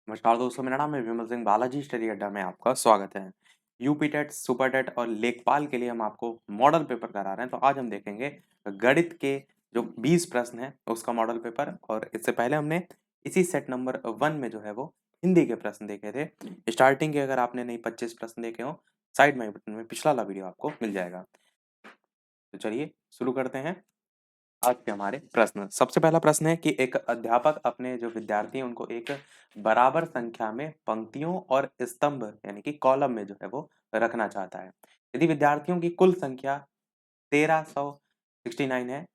नमस्कार दोस्तों, मेरा नाम है विमल सिंह। बालाजी स्टडी अड्डा में आपका स्वागत है। यूपी टेट, सुपर टेट और लेखपाल के लिए हम आपको मॉडल पेपर करा रहे हैं। तो आज हम देखेंगे गणित के जो 20 प्रश्न हैं उसका मॉडल पेपर। और इससे पहले हमने इसी सेट नंबर 1 में जो है वो हिंदी के प्रश्न देखे थे। स्टार्टिंग के अगर आपने नहीं 25 प्रश्न देखे हो, साइड में बटन में पिछला वाला वीडियो आपको मिल जाएगा। तो चलिए शुरू करते हैं आज के हमारे प्रश्न। सबसे पहला प्रश्न है कि एक अध्यापक अपने जो विद्यार्थी हैं उनको एक बराबर संख्या में पंक्तियों और स्तंभ यानी कि कॉलम में जो है वो रखना चाहता है। यदि विद्यार्थियों की कुल संख्या 1369 है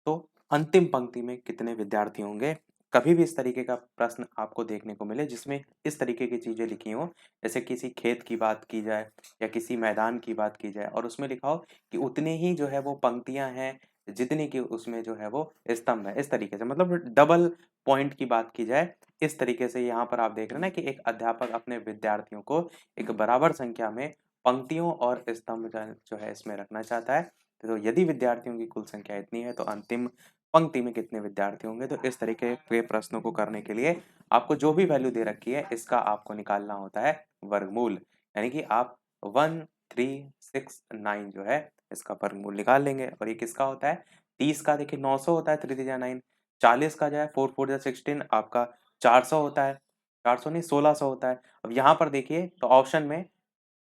तो अंतिम पंक्ति में कितने विद्यार्थी होंगे। कभी भी इस तरीके का प्रश्न आपको देखने को मिले जिसमें इस तरीके की चीजें लिखी हो, जैसे किसी खेत की बात की जाए या किसी मैदान की बात की जाए और उसमें लिखा हो कि उतने ही जो है वो पंक्तियां हैं जितनी की उसमें जो है वो स्तंभ है। इस तरीके से मतलब डबल पॉइंट की बात की जाए, इस तरीके से यहाँ पर आप देख रहे हैं ना कि एक अध्यापक अपने विद्यार्थियों को एक बराबर संख्या में पंक्तियों और स्तंभ जो है इसमें रखना चाहता है। तो यदि विद्यार्थियों की कुल संख्या इतनी है तो अंतिम पंक्ति में कितने विद्यार्थी होंगे। तो इस तरीके के प्रश्नों को करने के लिए आपको जो भी वैल्यू दे रखी है इसका आपको निकालना होता है वर्गमूल। यानी कि आप 1369 जो है इसका वर्गमूल निकाल लेंगे। और ये किसका होता है? 30 का देखिए 900 होता है, 3 3 9। 40 का जो है 4 4 16 आपका 400 होता है, 400 नहीं 1600 होता है। अब यहाँ पर देखिए तो ऑप्शन में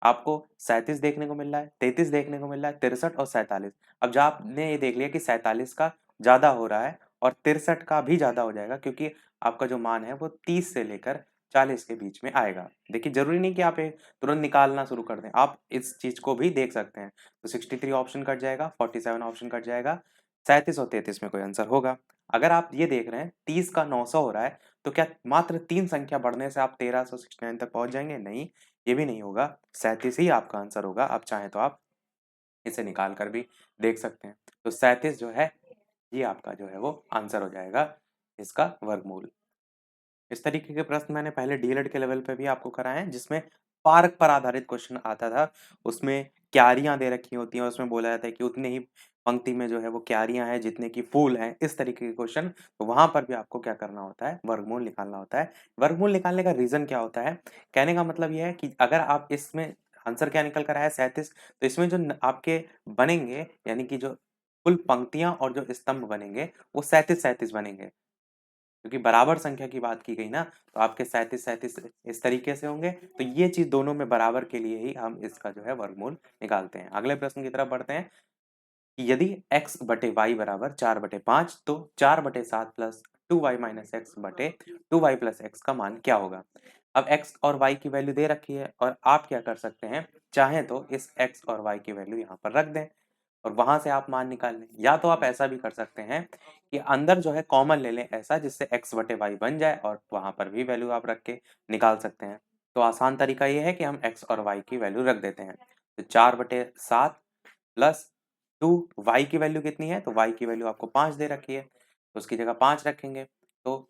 आपको 37 देखने को मिल रहा है, 33 देखने को मिल रहा है, 63 और 47। अब जब आपने ये देख लिया कि 47 का ज़्यादा हो रहा है और 63 का भी ज़्यादा हो जाएगा क्योंकि आपका जो मान है वो 30 से लेकर 40 के बीच में आएगा। देखिए ज़रूरी नहीं कि आप ये तुरंत निकालना शुरू कर दें, आप इस चीज़ को भी देख सकते हैं। तो 63 ऑप्शन कट जाएगा, 47 ऑप्शन कट जाएगा, 37 और 33 में कोई आंसर होगा। अगर आप ये देख रहे हैं 30 का 900 हो रहा है, तो क्या मात्र 3 संख्या बढ़ने से आप 1369 तक पहुँच जाएँगे? नहीं, ये भी नहीं होगा। 37 ही आपका आंसर होगा। आप चाहें तो आप इसे निकाल कर भी देख सकते हैं। तो 37 जो है ये आपका जो है वो आंसर हो जाएगा इसका वर्गमूल। इस तरीके के प्रश्न मैंने पहले डीएलएड के लेवल पे भी आपको कराए हैं जिसमें पार्क पर आधारित क्वेश्चन आता था। उसमें क्यारियां दे रखी होती हैं, उसमें बोला जाता है कि उतने ही पंक्ति में जो है वो क्यारियां हैं जितने की फूल हैं। इस तरीके के क्वेश्चन तो वहां पर भी आपको क्या करना होता है? वर्गमूल निकालना होता है। वर्गमूल निकालने का रीजन क्या होता है? कहने का मतलब यह है कि अगर आप इसमें आंसर क्या निकल कर आया 37, तो इसमें जो आपके बनेंगे यानी कि जो कुल पंक्तियां और जो स्तंभ बनेंगे वो 37 बनेंगे क्योंकि बराबर संख्या की बात की गई ना, तो आपके 37 इस तरीके से होंगे। तो ये चीज दोनों में बराबर के लिए ही हम इसका जो है वर्गमूल निकालते हैं। अगले प्रश्न की तरफ बढ़ते हैं कि यदि x बटे वाई बराबर 4/5 तो 4/7 प्लस 2y माइनस एक्स बटे 2y प्लस एक्स का मान क्या होगा। अब x और y की वैल्यू दे रखी है और आप क्या कर सकते हैं, चाहें तो इस x और y की वैल्यू यहाँ पर रख दें और वहां से आप मान निकाल लें। या तो आप ऐसा भी कर सकते हैं कि अंदर जो है कॉमन ले लें ऐसा जिससे x बटे वाई बन जाए और वहां पर भी वैल्यू आप रख के निकाल सकते हैं। तो आसान तरीका ये है कि हम x और y की वैल्यू रख देते हैं। तो 4/7 प्लस 2 y की वैल्यू कितनी है? तो y की वैल्यू आपको 5 दे रखी है, तो उसकी जगह 5 रखेंगे। तो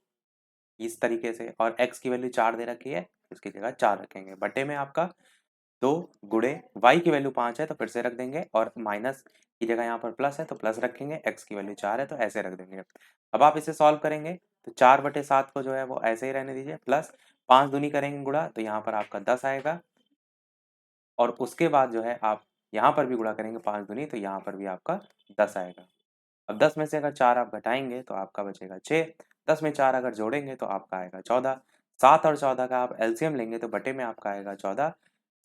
इस तरीके से और x की वैल्यू 4 दे रखी है, उसकी जगह 4 रखेंगे। बटे में आपका 2 गुणे y की वैल्यू 5 है तो फिर से रख देंगे और माइनस की जगह यहाँ पर प्लस है तो प्लस रखेंगे, x की वैल्यू 4 है तो ऐसे रख देंगे। अब आप इसे सॉल्व करेंगे तो 4/7 को जो है वो ऐसे ही रहने दीजिए, प्लस 5 दूनी करेंगे गुणा तो यहाँ पर आपका 10 आएगा और उसके बाद जो है आप यहाँ पर भी गुणा करेंगे 5 दूनी तो यहाँ पर भी आपका 10 आएगा। अब 10 में से अगर 4 आप घटाएँगे तो आपका बचेगा 6, 10 में 4 अगर जोड़ेंगे तो आपका आएगा 14, 7 और 14 का आप एलसीएम लेंगे तो बटे में आपका आएगा 14।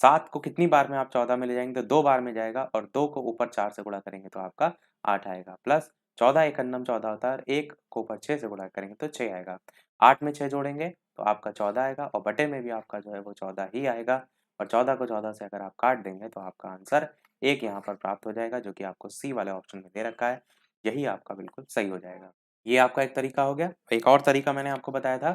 7 को कितनी बार में आप 14 में ले जाएँगे तो 2 बार में जाएगा और 2 को ऊपर 4 से गुणा करेंगे तो आपका 8 आएगा, प्लस 14 एक अन्नम 14 होता है और 1 को ऊपर 6 से गुणा करेंगे तो 6 आएगा। 8 में 6 जोड़ेंगे तो आपका 14 आएगा और बटे में भी आपका जो है वो 14 ही आएगा और 14 को 14 से अगर आप काट देंगे तो आपका आंसर 1 यहाँ पर प्राप्त हो जाएगा जो कि आपको सी वाले ऑप्शन में दे रखा है। यही आपका बिल्कुल सही हो जाएगा। ये आपका एक तरीका हो गया। एक और तरीका मैंने आपको बताया था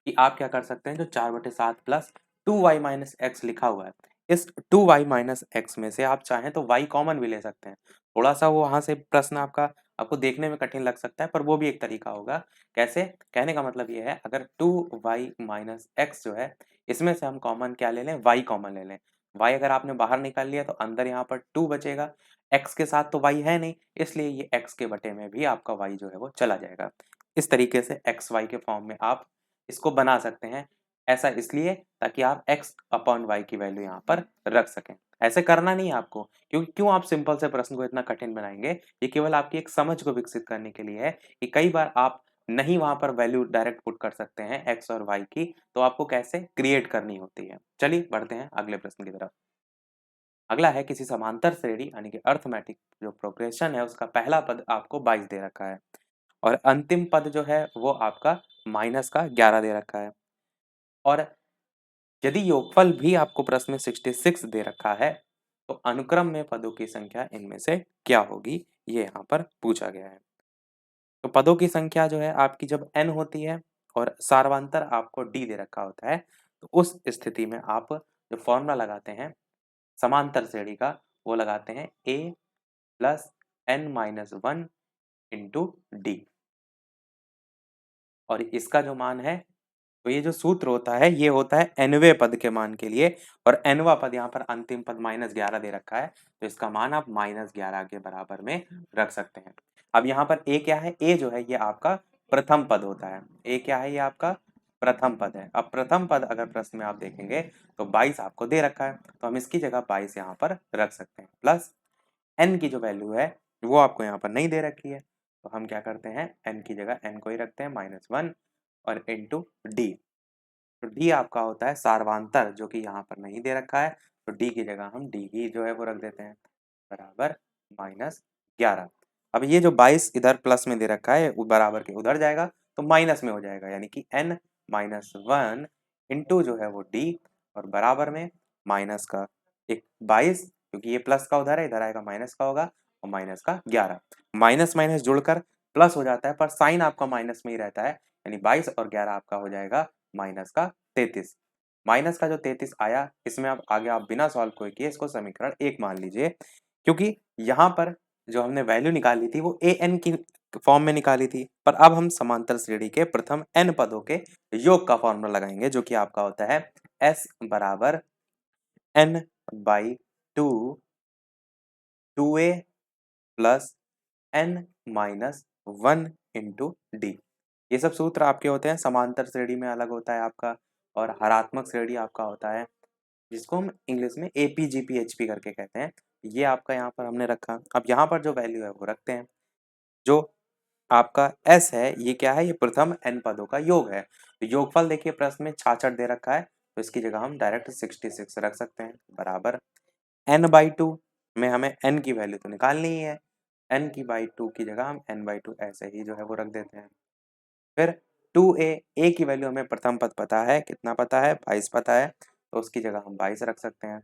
कि आप क्या कर सकते हैं, जो 4/7 प्लस 2y माइनस एक्स लिखा हुआ है, इस 2y माइनस एक्स में से आप चाहें तो y कॉमन भी ले सकते हैं। थोड़ा-सा वो वहाँ से प्रश्न आपका आपको देखने में कठिन लग सकता है, पर वो भी एक तरीका होगा। कैसे? कहने का मतलब ये है अगर 2y माइनस एक्स जो है, इसमें से हम कॉमन क्या ले लें? y कॉमन ले लें। y अगर आपने बाहर निकाल लिया तो अंदर यहाँ पर 2 बचेगा। x के साथ तो y है नहीं, इसलिए ये x के बटे में भी आपका y जो है वो चला जाएगा। इस तरीके से xy के फॉर्म में आप इसको बना सकते हैं। ऐसा इसलिए ताकि आप x अपॉन y की वैल्यू यहाँ पर रख सकें। ऐसे करना नहीं है आपको, क्योंकि क्यों आप सिंपल से प्रश्न को इतना कठिन बनाएँगे? ये केवल आपकी एक समझ को विकसित करने के लिए है कि कई बार आप नहीं वहाँ पर वैल्यू डायरेक्ट पुट कर सकते हैं x और y की, तो आपको कैसे क्रिएट करनी होती है। चलिए बढ़ते हैं अगले प्रश्न की तरफ। अगला है किसी समांतर श्रेणी यानी कि अरिथमेटिक जो प्रोग्रेशन है उसका पहला पद आपको 22 दे रखा है और अंतिम पद जो है वो आपका माइनस का 11 दे रखा है। और यदि योगफल भी आपको प्रश्न में 66 दे रखा है, तो अनुक्रम में पदों की संख्या इनमें से क्या होगी? ये यहाँ पर पूछा गया है। तो पदों की संख्या जो है आपकी जब n होती है और सारवांतर आपको d दे रखा होता है, तो उस स्थिति में आप जो फॉर्मूला लगाते हैं समांतर श्रेणी का, वो लगाते हैं a plus n minus 1 into D. और इसका जो मान है, तो ये जो सूत्र होता है ये होता है nवें पद के मान के लिए, और nवां पद यहाँ पर अंतिम पद -11 दे रखा है, तो इसका मान आप -11 के बराबर में रख सकते हैं। अब यहाँ पर a क्या है? a जो है ये आपका प्रथम पद होता है। a क्या है? ये आपका प्रथम पद है। अब प्रथम पद अगर प्रश्न में आप देखेंगे तो 22 आपको दे रखा है, तो हम इसकी जगह 22 यहाँ पर रख सकते हैं। प्लस n की जो वैल्यू है वो आपको यहाँ पर नहीं दे रखी है, तो हम क्या करते हैं n की जगह n को ही रखते हैं -1 और इंटू डी। तो डी आपका होता है सारवांतर जो कि यहाँ पर नहीं दे रखा है, तो डी की जगह हम डी ही जो है वो रख देते हैं बराबर -11। अब ये जो 22 इधर प्लस में दे रखा है वो बराबर के उधर जाएगा तो माइनस में हो जाएगा, यानी कि n -1 इंटू जो है वो डी और बराबर में माइनस का एक 22, क्योंकि ये प्लस का उधर है इधर आएगा माइनस का होगा, और माइनस का 11। माइनस माइनस जुड़कर प्लस हो जाता है, पर साइन आपका माइनस में ही रहता है, यानी 22 और 11 आपका हो जाएगा माइनस का 33। माइनस का जो 33 आया इसमें अब आगे आप बिना सॉल्व कोई किए इसको समीकरण 1 मान लीजिए, क्योंकि यहाँ पर जो हमने वैल्यू निकाली थी वो an की फॉर्म में निकाली थी, पर अब हम समांतर श्रेणी के प्रथम n पदों के योग का फॉर्मूला लगाएंगे जो कि आपका होता है s बराबर n by 2 2a plus n minus 1 into D. ये सब सूत्र आपके होते हैं, समांतर श्रेणी में अलग होता है आपका, और हरात्मक श्रेणी आपका होता है जिसको हम इंग्लिश में एपीजीपीएचपी करके कहते हैं। ये आपका यहाँ पर हमने रखा। अब यहाँ पर जो वैल्यू है वो रखते हैं। जो आपका s है ये क्या है? ये प्रथम n पदों का योग है। तो योगफल देखिए प्रश्न में 66 दे रखा है, तो इसकी जगह हम डायरेक्ट 66 रख सकते हैं बराबर n/2 में हमें n की वैल्यू तो निकालनी ही है, n/2 की जगह हम n/2 ऐसे ही जो है वो रख देते हैं। फिर 2a, a की वैल्यू हमें प्रथम पद पता है, कितना पता है? 22 पता है, तो उसकी जगह हम 22 रख सकते हैं।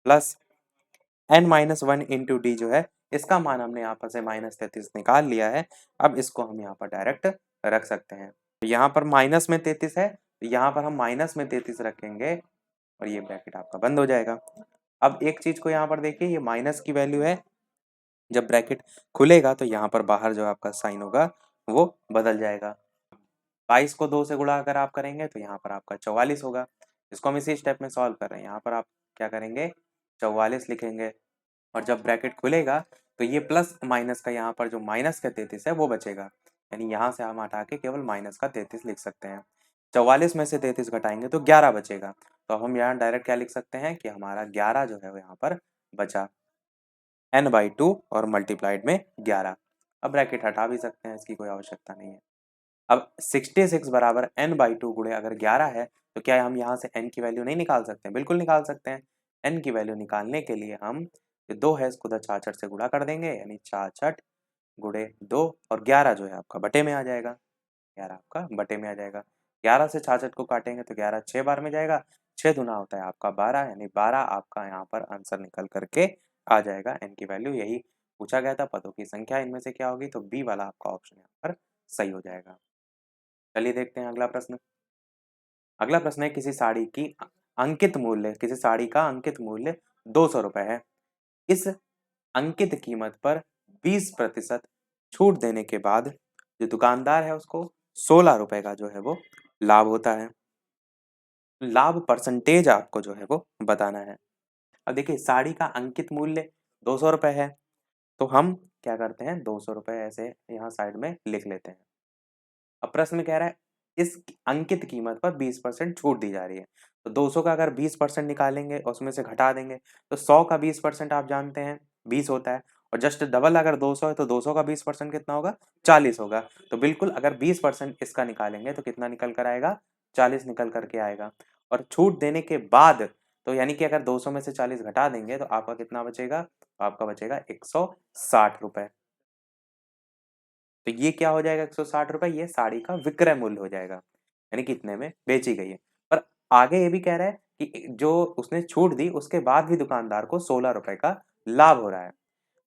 प्लस n-1 इंटू डी जो है इसका मान हमने यहाँ पर से -33 निकाल लिया है। अब इसको हम यहाँ पर डायरेक्ट रख सकते हैं। तो यहाँ पर माइनस में 33 है, तो यहाँ पर हम माइनस में 33 रखेंगे और ये ब्रैकेट आपका बंद हो जाएगा। अब एक चीज को यहाँ पर देखिए, ये माइनस की वैल्यू है, जब ब्रैकेट खुलेगा तो यहाँ पर बाहर जो आपका साइन होगा वो बदल जाएगा। 22 को 2 से गुणा अगर आप करेंगे तो यहाँ पर आपका 44 होगा। इसको हम इसी स्टेप में सॉल्व कर रहे हैं। यहाँ पर आप क्या करेंगे? 44 लिखेंगे, और जब ब्रैकेट खुलेगा तो ये प्लस माइनस का यहाँ पर जो माइनस का 33 है वो बचेगा, यानी यहाँ से हम हटा के केवल माइनस का 33 लिख सकते हैं। 44 में से 33 घटाएंगे तो 11 बचेगा, तो अब हम यहाँ डायरेक्ट क्या लिख सकते हैं कि हमारा 11 जो है वो यहाँ पर बचा n/2 और मल्टीप्लाइड में 11। अब ब्रैकेट हटा भी सकते हैं, इसकी कोई आवश्यकता नहीं है। अब 66 बराबर n/2 गुणे अगर 11 है, तो क्या हम यहाँ से n की वैल्यू नहीं निकाल सकते हैं? बिल्कुल निकाल सकते हैं। n की वैल्यू निकालने के लिए हम जो 2 है इसको उधर 66 से गुणा कर देंगे, यानी 66 गुणे 2 और 11 जो है आपका बटे में आ जाएगा। 11 आपका बटे में आ जाएगा। 11 से 66 को काटेंगे तो 11 6 बार में जाएगा, 6 दूना होता है आपका 12, यानी 12 आपका यहाँ पर आंसर निकल करके आ जाएगा। n की वैल्यू यही पूछा गया था, पदों की संख्या इनमें से क्या होगी? तो बी वाला आपका ऑप्शन यहाँ पर सही हो जाएगा। चलिए देखते हैं अगला प्रश्न। अगला प्रश्न है किसी साड़ी की अंकित मूल्य, किसी साड़ी का अंकित मूल्य 200 रुपए है। इस अंकित कीमत पर 20% छूट देने के बाद जो दुकानदार है उसको 16 रुपए का जो है वो लाभ होता है। लाभ परसेंटेज आपको जो है वो बताना है। अब देखिए साड़ी का अंकित मूल्य 200 रुपए है, तो हम क्या करते हैं 200 रुपए ऐसे यहाँ साइड में लिख लेते हैं। अब प्रश्न में कह रहा है इस अंकित कीमत पर 20% छूट दी जा रही है। तो 200 का अगर 20% निकालेंगे और उसमें से घटा देंगे तो 100 का 20% आप जानते हैं 20 होता है, और जस्ट डबल अगर 200 है तो 200 का 20% कितना होगा? 40 होगा। तो बिल्कुल अगर 20% इसका निकालेंगे तो कितना निकल कर आएगा? 40 निकल कर के आएगा। और छूट देने के बाद तो यानी कि अगर 200 में से 40 घटा देंगे तो आपका कितना बचेगा? आपका बचेगा 160 रुपए। तो ये क्या हो जाएगा 160 रुपए? ये साड़ी का विक्रय मूल्य हो जाएगा, यानी कि इतने में बेची गई है। पर आगे ये भी कह रहा है कि जो उसने छूट दी उसके बाद भी दुकानदार को 16 रुपए का लाभ हो रहा है।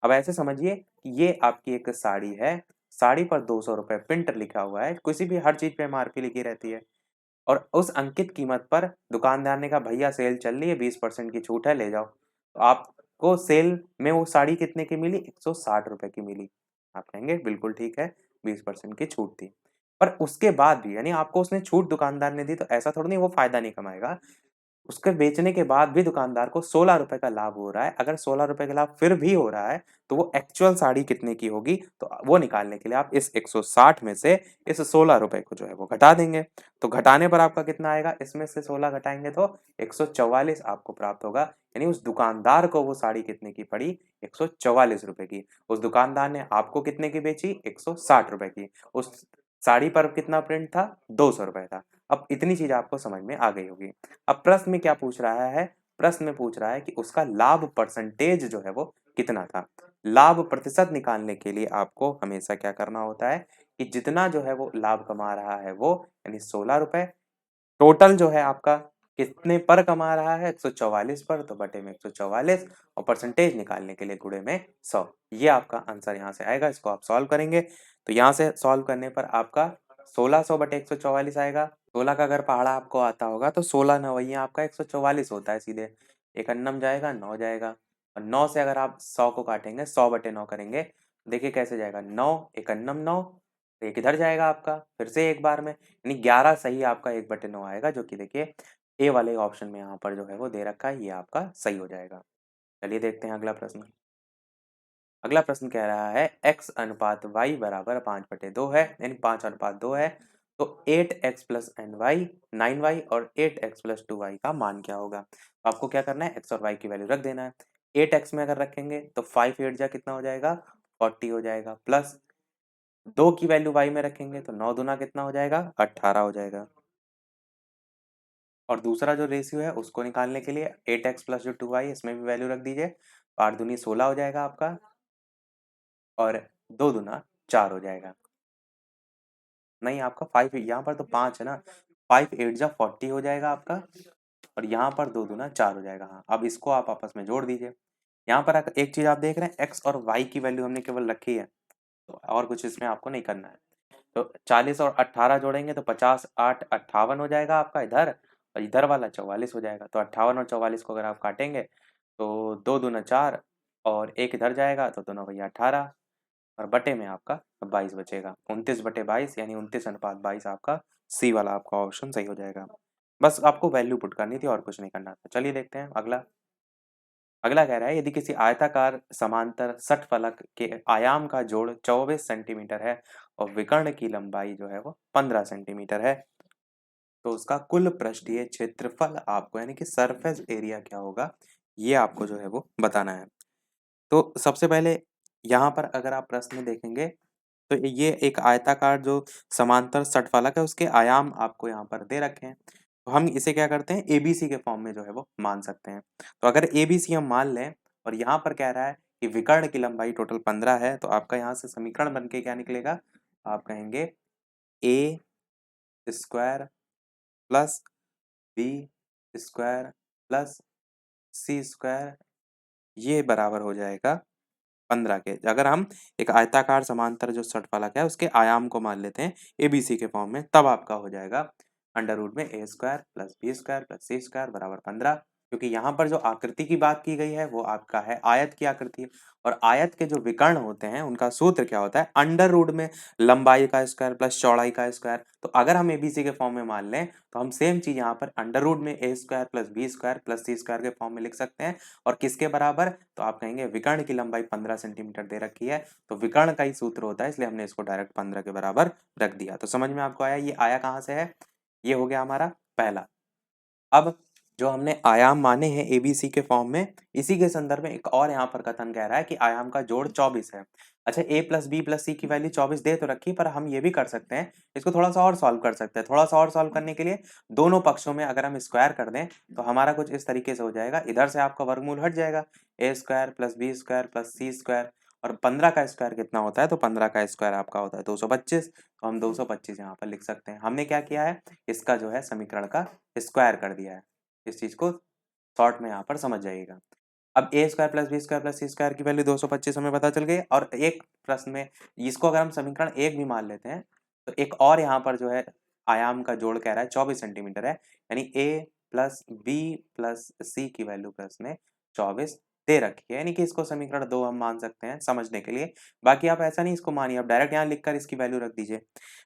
अब ऐसे समझिए कि ये आपकी एक साड़ी है, साड़ी पर 200 रुपए प्रिंट लिखा हुआ है, किसी भी हर चीज पे एमआरपी लिखी रहती है, और उस अंकित कीमत पर दुकानदार ने कहा भैया सेल चल रही है, 20% की छूट है, ले जाओ। तो आपको सेल में वो साड़ी कितने की मिली? 160 रुपए की मिली। आप कहेंगे बिल्कुल ठीक है, 20% की छूट थी। पर उसके बाद भी यानी आपको उसने छूट दुकानदार ने दी तो ऐसा थोड़ी नहीं वो फायदा नहीं कमाएगा। उसके बेचने के बाद भी दुकानदार को 16 रुपए का लाभ हो रहा है। अगर 16 रुपए का लाभ फिर भी हो रहा है, तो वो एक्चुअल साड़ी कितने की होगी? तो वो निकालने के लिए आप इस 160 में से इस 16 रुपए को जो है वो घटा देंगे। तो घटाने पर आपका कितना आएगा? इसमें से 16 घटाएँगे तो 144 आपको प्राप्त होगा। यानी उस दुकानदार को वो साड़ी कितने की पड़ी? 144 रुपए की। उस दुकानदार ने आपको कितने की बेची? 160 रुपए की। उस साड़ी पर कितना प्रिंट था? 200 रुपए था। अब इतनी चीज़ आपको समझ में आ गई होगी। अब प्रश्न में क्या पूछ रहा है? प्रश्न में पूछ रहा है कि उसका लाभ परसेंटेज जो है वो कितना था? लाभ प्रतिशत निकालने के लिए आपको हमेशा क्या करना होता है कि जितना जो है वो लाभ कमा रहा है वो यानी 16 रुपए, टोटल जो है आपका कितने पर कमा रहा है? 144 पर, तो बटे में 144 और परसेंटेज निकालने के लिए गुणे में 100। ये आपका आंसर यहाँ से आएगा। इसको आप सॉल्व करेंगे तो यहाँ से सॉल्व करने पर आपका 1600 बटे 144 आएगा। 16 का अगर पहाड़ा आपको आता होगा तो 16 नवैया आपका 144 होता है सीधे। एक अन्नम जाएगा, 9 जाएगा, और 9 से अगर आप 100 को काटेंगे, 100 बटे 9 करेंगे, देखिए कैसे जाएगा? 9 एक अन्नम 9, एक इधर जाएगा आपका फिर से एक बार में, यानी 11 सही आपका 1 बटे 9 आएगा, जो कि देखिए ए वाले ऑप्शन में यहाँ पर जो है वो दे रखा है, ये आपका सही हो जाएगा। चलिए देखते हैं अगला प्रश्न। अगला प्रश्न कह रहा है x अनुपात y बराबर 5/2 है, यानी 5:2 है, तो 8x plus N Y 9y और 8x प्लस 2y का मान क्या होगा? तो आपको क्या करना है? x और y की वैल्यू रख देना है। 8x में अगर रखेंगे तो 5 8 जा कितना हो जाएगा? 40 हो जाएगा, प्लस 2 की वैल्यू y में रखेंगे तो 9 दूना कितना हो जाएगा? 18 हो जाएगा। और दूसरा जो रेशियो है उसको निकालने के लिए 8x प्लस जो 2y इसमें भी वैल्यू रख दीजिए, 8 दूनी 16 हो जाएगा आपका, और 2 दूना 4 हो जाएगा। नहीं, आपका 5 यहाँ पर तो 5 है ना, 5 8 जा 40 हो जाएगा आपका, और यहाँ पर 2 दूना 4 हो जाएगा। हाँ, अब इसको आप आपस में जोड़ दीजिए। यहाँ पर एक चीज़ आप देख रहे हैं, x और y की वैल्यू हमने केवल रखी है, तो और कुछ इसमें आपको नहीं करना है। तो 40 और 18 जोड़ेंगे तो 50 8 58 हो जाएगा आपका इधर, और इधर वाला 44 हो जाएगा। तो 58 और 44 को अगर आप काटेंगे तो 2 दूना 4 और 1 इधर जाएगा तो 2 नौ भैया 18, और बटे में आपका 22 बचेगा। 29/22 यानी 29:22 आपका सी वाला आपका ऑप्शन सही हो जाएगा। बस आपको वैल्यू पुट करनी थी और कुछ नहीं करना था। चलिए देखते हैं अगला। अगला कह रहा है यदि किसी आयताकार समांतर षटफलक के आयाम का जोड़ 24 सेंटीमीटर है और विकर्ण की लंबाई जो है वो 15 सेंटीमीटर है, तो उसका कुल पृष्ठीय क्षेत्रफल आपको यानी कि सरफेस एरिया क्या होगा, ये आपको जो है वो बताना है। तो सबसे पहले यहाँ पर अगर आप प्रश्न में देखेंगे तो ये एक आयताकार जो समांतर षटफलक है उसके आयाम आपको यहाँ पर दे रखे हैं। तो हम इसे क्या करते हैं, एबीसी के फॉर्म में जो है वो मान सकते हैं। तो अगर एबीसी हम मान लें और यहाँ पर कह रहा है कि विकर्ण की लंबाई टोटल 15 है, तो आपका यहाँ से समीकरण बन के क्या निकलेगा? आप कहेंगे A square plus B square plus C square, ये बराबर हो जाएगा 15 के। अगर हम एक आयताकार समांतर जो षटफलक है उसके आयाम को मान लेते हैं एबीसी के फॉर्म में, तब आपका हो जाएगा अंडर रूट में A square plus B square plus C square बराबर 15। क्योंकि यहाँ पर जो आकृति की बात की गई है वो आपका है आयत की आकृति, और आयत के जो विकर्ण होते हैं उनका सूत्र क्या होता है, अंडर रूट में लंबाई का स्क्वायर प्लस चौड़ाई का स्क्वायर। तो अगर हम एबीसी के फॉर्म में मान लें तो हम सेम चीज यहाँ पर अंडर रूट में A square plus B square plus C square के फॉर्म में लिख सकते हैं। और किसके बराबर, तो आप कहेंगे विकर्ण की लंबाई 15 सेंटीमीटर दे रखी है, तो विकर्ण का ही सूत्र होता है, इसलिए हमने इसको डायरेक्ट 15 के बराबर रख दिया। तो समझ में आपको आया ये आया कहाँ से है, ये हो गया हमारा पहला। अब जो हमने आयाम माने हैं एबीसी के फॉर्म में, इसी के संदर्भ में एक और यहाँ पर कथन कह रहा है कि आयाम का जोड़ 24 है। अच्छा, ए प्लस बी प्लस सी की वैल्यू 24 दे तो रखी, पर हम ये भी कर सकते हैं, इसको थोड़ा सा और सॉल्व कर सकते हैं। थोड़ा सा और सॉल्व करने के लिए दोनों पक्षों में अगर हम स्क्वायर कर दें तो हमारा कुछ इस तरीके से हो जाएगा, इधर से आपका वर्गमूल हट जाएगा, A square plus B square plus C square, और 15 का स्क्वायर कितना होता है, तो 15 का स्क्वायर आपका होता है 225, तो हम 225 यहाँ पर लिख सकते हैं। हमने क्या किया है, इसका जो है समीकरण का स्क्वायर कर दिया है। इस चीज को शॉर्ट में यहाँ पर समझ जाइएगा। अब A square plus B square plus C square की वैल्यू 225 हमें पता चल गई, और एक प्रश्न में इसको अगर हम समीकरण एक भी मान लेते हैं तो एक और यहाँ पर जो है आयाम का जोड़ कह रहा है 24 सेंटीमीटर है, यानी ए प्लस बी प्लस सी की वैल्यू प्रश्न में 24 दे रखी है, यानी कि इसको समीकरण 2 हम मान सकते हैं समझने के लिए। बाकी आप ऐसा नहीं इसको मानिए, आप डायरेक्ट यहाँ लिखकर इसकी वैल्यू रख दीजिए।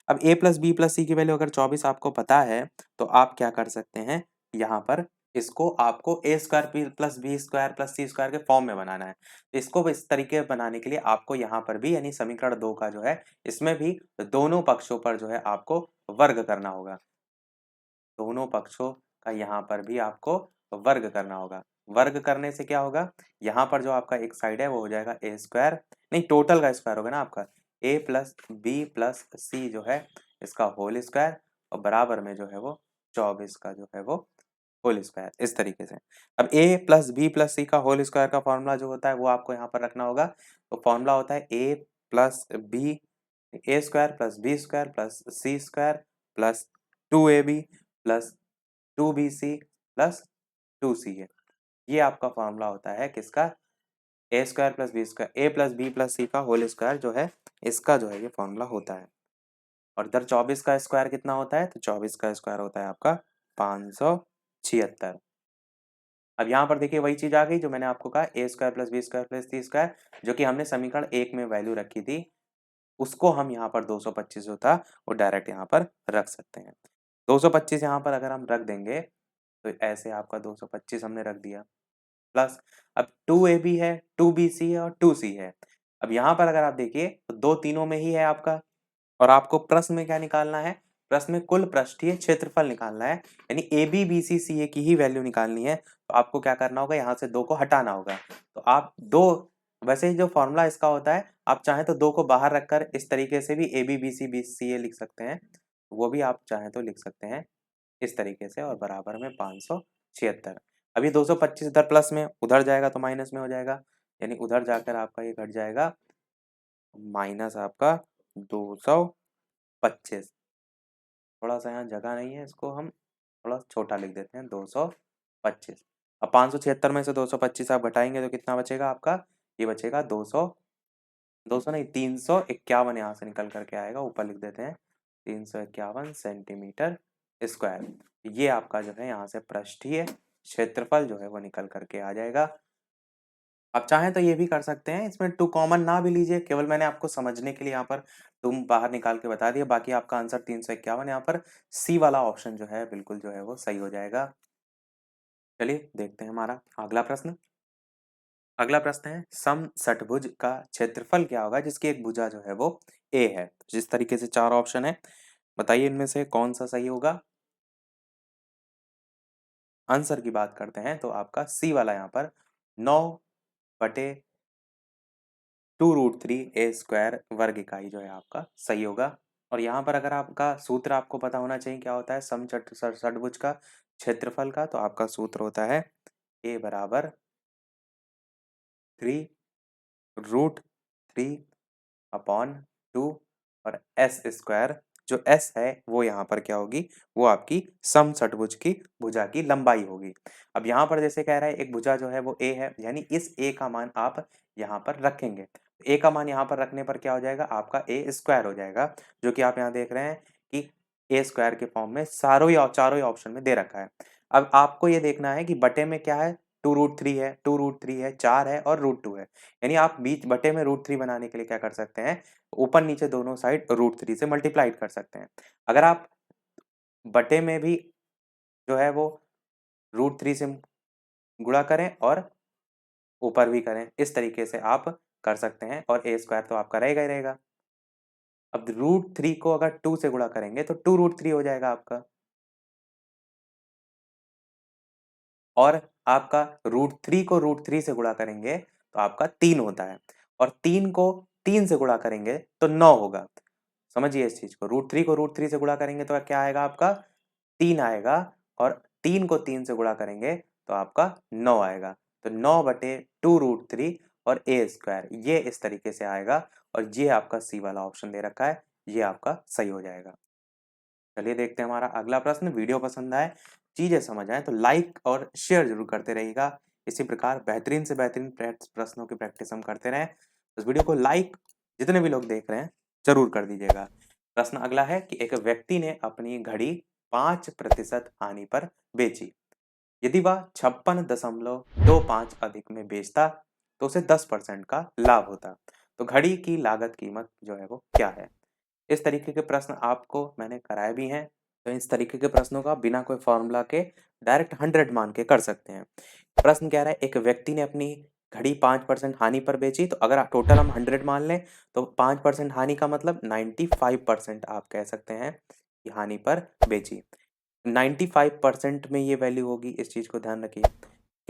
अब ए प्लस बी प्लस सी की वैल्यू अगर 24 आपको पता है तो आप क्या कर सकते हैं, यहाँ पर इसको आपको A square plus B square plus C square के फॉर्म में बनाना है। इसको इस तरीके बनाने के लिए आपको यहाँ पर भी, यानी समीकरण 2 का जो है इसमें भी दोनों पक्षों पर जो है आपको वर्ग करना होगा। दोनों पक्षों का यहाँ पर भी आपको वर्ग करना होगा। वर्ग करने से क्या होगा, यहाँ पर जो आपका एक साइड है वो हो जाएगा ए स्क्वायर, नहीं टोटल का स्क्वायर होगा ना आपका, ए प्लस बी प्लस सी जो है इसका होल स्क्वायर, और बराबर में जो है वो 24 का जो है वो होल स्क्वायर, इस तरीके से। अब ए प्लस बी प्लस सी का होल स्क्वायर का फॉर्मूला जो होता है वो आपको यहाँ पर रखना होगा। तो फॉर्मूला होता है A plus B, A square plus B square plus C square plus 2ab plus 2bc plus 2ca। ये आपका फॉर्मूला होता है किसका, A square plus B square, A plus B plus C का होल स्क्वायर जो है इसका जो है ये फॉर्मूला होता है। और इधर 24 का स्क्वायर कितना होता है, तो 24 का स्क्वायर होता है आपका 576। अब यहाँ पर देखिए वही चीज आ गई जो मैंने आपको कहा, A square plus B square plus C square, जो कि हमने समीकरण एक में वैल्यू रखी थी, उसको हम यहाँ पर 225 जो था वो डायरेक्ट यहाँ पर रख सकते हैं। 225 यहाँ पर अगर हम रख देंगे तो ऐसे आपका 225 हमने रख दिया, प्लस अब 2ab है, 2bc है और 2c है। अब यहाँ पर अगर आप देखिए तो दो तीनों में ही है आपका, और आपको प्रश्न में क्या निकालना है, प्रश्न में कुल पृष्ठीय क्षेत्रफल निकालना है, यानी ए बी बी सी सी ए की ही वैल्यू निकालनी है। तो आपको क्या करना होगा, यहाँ से 2 को हटाना होगा। तो आप दो, वैसे ही जो फॉर्मूला इसका होता है, आप चाहें तो 2 को बाहर रखकर इस तरीके से भी ए बी बी सी ए लिख सकते हैं, वो भी आप चाहें तो लिख सकते हैं इस तरीके से, और बराबर में 576। अभी 225 इधर प्लस में, उधर जाएगा तो माइनस में हो जाएगा, यानी उधर जाकर आपका ये घट जाएगा माइनस आपका 225। थोड़ा सा यहाँ जगह नहीं है, इसको हम थोड़ा छोटा लिख देते हैं 225। अब 576 में से 225 आप घटाएंगे तो कितना बचेगा आपका, ये बचेगा 200 नहीं 351 यहाँ से निकल करके आएगा, ऊपर लिख देते हैं 351 सेंटीमीटर स्क्वायर। ये आपका जो है यहाँ से पृष्ठीय क्षेत्रफल जो है वो निकल करके आ जाएगा। आप चाहें तो ये भी कर सकते हैं, इसमें 2 कॉमन ना भी लीजिए, केवल मैंने आपको समझने के लिए यहाँ पर तुम बाहर निकाल के बता दिया। बाकी आपका आंसर 351 यहाँ पर सी वाला ऑप्शन जो है बिल्कुल जो है वो सही हो जाएगा। चलिए देखते हैं हमारा अगला प्रश्न। अगला प्रश्न है, समषट्भुज का क्षेत्रफल क्या होगा जिसकी एक भुजा जो है वो ए है। जिस तरीके से 4 ऑप्शन है, बताइए इनमें से कौन सा सही होगा। आंसर की बात करते हैं तो आपका सी वाला यहाँ पर 9/2√3 ए स्क्वायर वर्ग इकाई जो है आपका सही होगा। और यहाँ पर अगर आपका सूत्र आपको पता होना चाहिए क्या होता है षट्भुज का क्षेत्रफल का, तो आपका सूत्र होता है ए बराबर 3√3/2 और एस स्क्वायर, जो एस है वो यहाँ पर क्या होगी, वो आपकी समषट्भुज की भुजा की लंबाई होगी। अब यहाँ पर जैसे कह रहा है एक भुजा जो है वो ए है, यानी इस ए का मान आप यहाँ पर रखेंगे। ए का मान यहाँ पर रखने पर क्या हो जाएगा, आपका ए स्क्वायर हो जाएगा, जो कि आप यहाँ देख रहे हैं कि ए स्क्वायर के फॉर्म में चारों ही ऑप्शन में दे रखा है। अब आपको ये देखना है कि बटे में क्या है, 2√3 है, 2√3 है, 4 है और √2 है। यानी आप बीच बटे में √3 बनाने के लिए क्या कर सकते हैं, ऊपर-नीचे दोनों साइड √3 से मल्टीप्लाई कर सकते हैं। अगर आप बटे में भी जो है वो √3 से गुणा करें और ऊपर भी करें, इस तरीके से आप कर सकते हैं और a स्क्वायर तो आपका रहेगा ही रहेगा। अब √3 को अगर 2 से गुणा करेंगे तो 2√3 हो जाएगा आपका। और आपका √3 को √3 से गुणा करेंगे तो आपका 3 होता है और 3 को 3 से गुणा करेंगे तो 9 होगा। समझिए इस चीज़ को, √3 को √3 से गुणा करेंगे तो क्या आएगा आपका 3 आएगा और 3 को 3 से गुणा करेंगे तो आपका 9 आएगा। तो 9/2√3 और a स्क्वायर ये इस तरीके से आएगा और ये आपका सी वाला ऑप्शन दे रखा है, ये आपका सही हो जाएगा। चलिए देखते हैं हमारा अगला प्रश्न। वीडियो पसंद आए, चीज़ें समझ आएँ तो लाइक और शेयर ज़रूर करते रहिएगा। इसी प्रकार बेहतरीन से बेहतरीन प्रश्नों की प्रैक्टिस हम करते रहें। इस वीडियो को लाइक जितने भी लोग देख रहे हैं, ज़रूर कर दीजिएगा। प्रश्न अगला है कि एक व्यक्ति ने अपनी घड़ी 5% हानि पर बेची। यदि वह 56.25 अधिक में बेचता, तो उसे 10% का लाभ होता। तो घड़ी की लागत कीमत जो है वो क्या है? इस तरीके के प्रश्न आपको मैंने कराए भी हैं, तो इस तरीके के प्रश्नों को आप बिना कोई फ़ॉर्मूला के डायरेक्ट 100 मान के कर सकते हैं। प्रश्न कह रहा है एक व्यक्ति ने अपनी घड़ी 5% हानि पर बेची, तो अगर टोटल हम 100 मान लें, तो 5% हानि का मतलब 95% आप कह सकते हैं कि हानि पर बेची। 95% में ये वैल्यू होगी, इस चीज़ को ध्यान रखिए।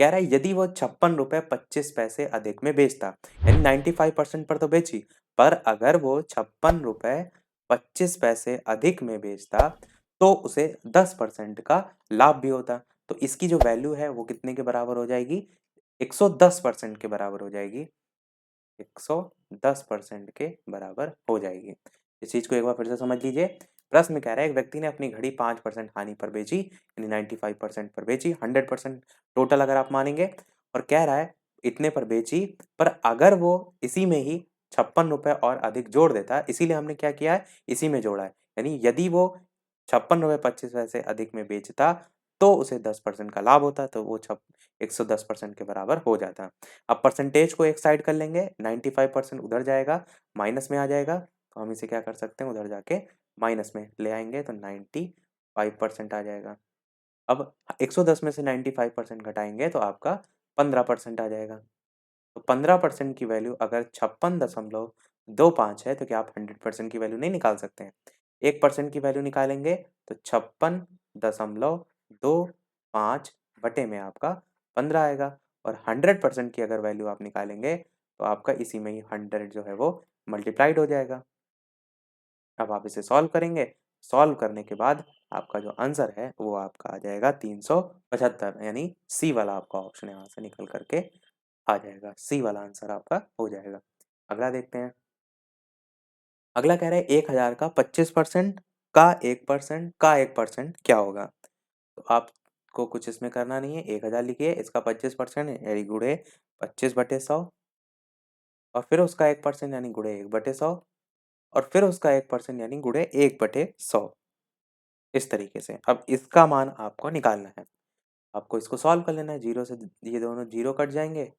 कह रहा है यदि वो ₹56.25 अधिक में बेचता, यानी 95% पर तो बेची, पर अगर वो ₹56.25 अधिक में बेचता, तो उसे 10% का लाभ भी होता। तो इसकी जो वैल्यू है वो कितने के बराबर हो जाएगी? 110% के बराबर हो जाएगी। 110% के बराबर हो जाएगी। इस चीज़ को एक बार फिर से समझ लीजिए। प्रश्न में कह रहा है एक व्यक्ति ने अपनी घड़ी 5% हानि पर बेची, यानी 95% पर बेची, 100% टोटल अगर आप मानेंगे, और कह रहा है इतने पर बेची, पर अगर वो इसी में ही ₹56 और अधिक जोड़ देता, इसीलिए हमने क्या किया है, इसी में जोड़ा है। यानी यदि वो ₹56.25 अधिक में बेचता, तो उसे 10% का लाभ होता, तो वो 110% के बराबर हो जाता। अब परसेंटेज को एक साइड कर लेंगे, 95% उधर जाएगा, माइनस में आ जाएगा, तो हम इसे क्या कर सकते हैं, उधर जाके माइनस में ले आएँगे तो 95% आ जाएगा। अब 110 में से 95% घटाएँगे तो आपका 15% आ जाएगा। तो 15% की वैल्यू अगर 56.25 है, तो क्या आप 100% की वैल्यू नहीं निकाल सकते हैं? 1% की वैल्यू निकालेंगे तो 56.25 बटे में आपका 15 आएगा और 100% की अगर वैल्यू आप निकालेंगे, तो आपका इसी में ही 100 जो है वो मल्टीप्लाइड हो जाएगा। अब आप इसे सॉल्व करेंगे, सॉल्व करने के बाद आपका जो आंसर है वो आपका आ जाएगा 375, यानी सी वाला आपका ऑप्शन यहाँ से निकल कर के आ जाएगा। सी वाला आंसर आपका हो जाएगा। अगला देखते हैं। अगला कह रहा है 1000 का 25% का 1% का 1% क्या होगा? तो आपको कुछ इसमें करना नहीं है, 1000 लिखिए, इसका 25% यानी गुणे 25/100 और फिर उसका 1% यानी गुणे 1/100 और फिर उसका 1% यानी गुणे 1/100, इस तरीके से। अब इसका मान आपको निकालना है। आपको इसको सॉल्व कर लेना है, 0 से ये दोनों 0 कट जाएँगे,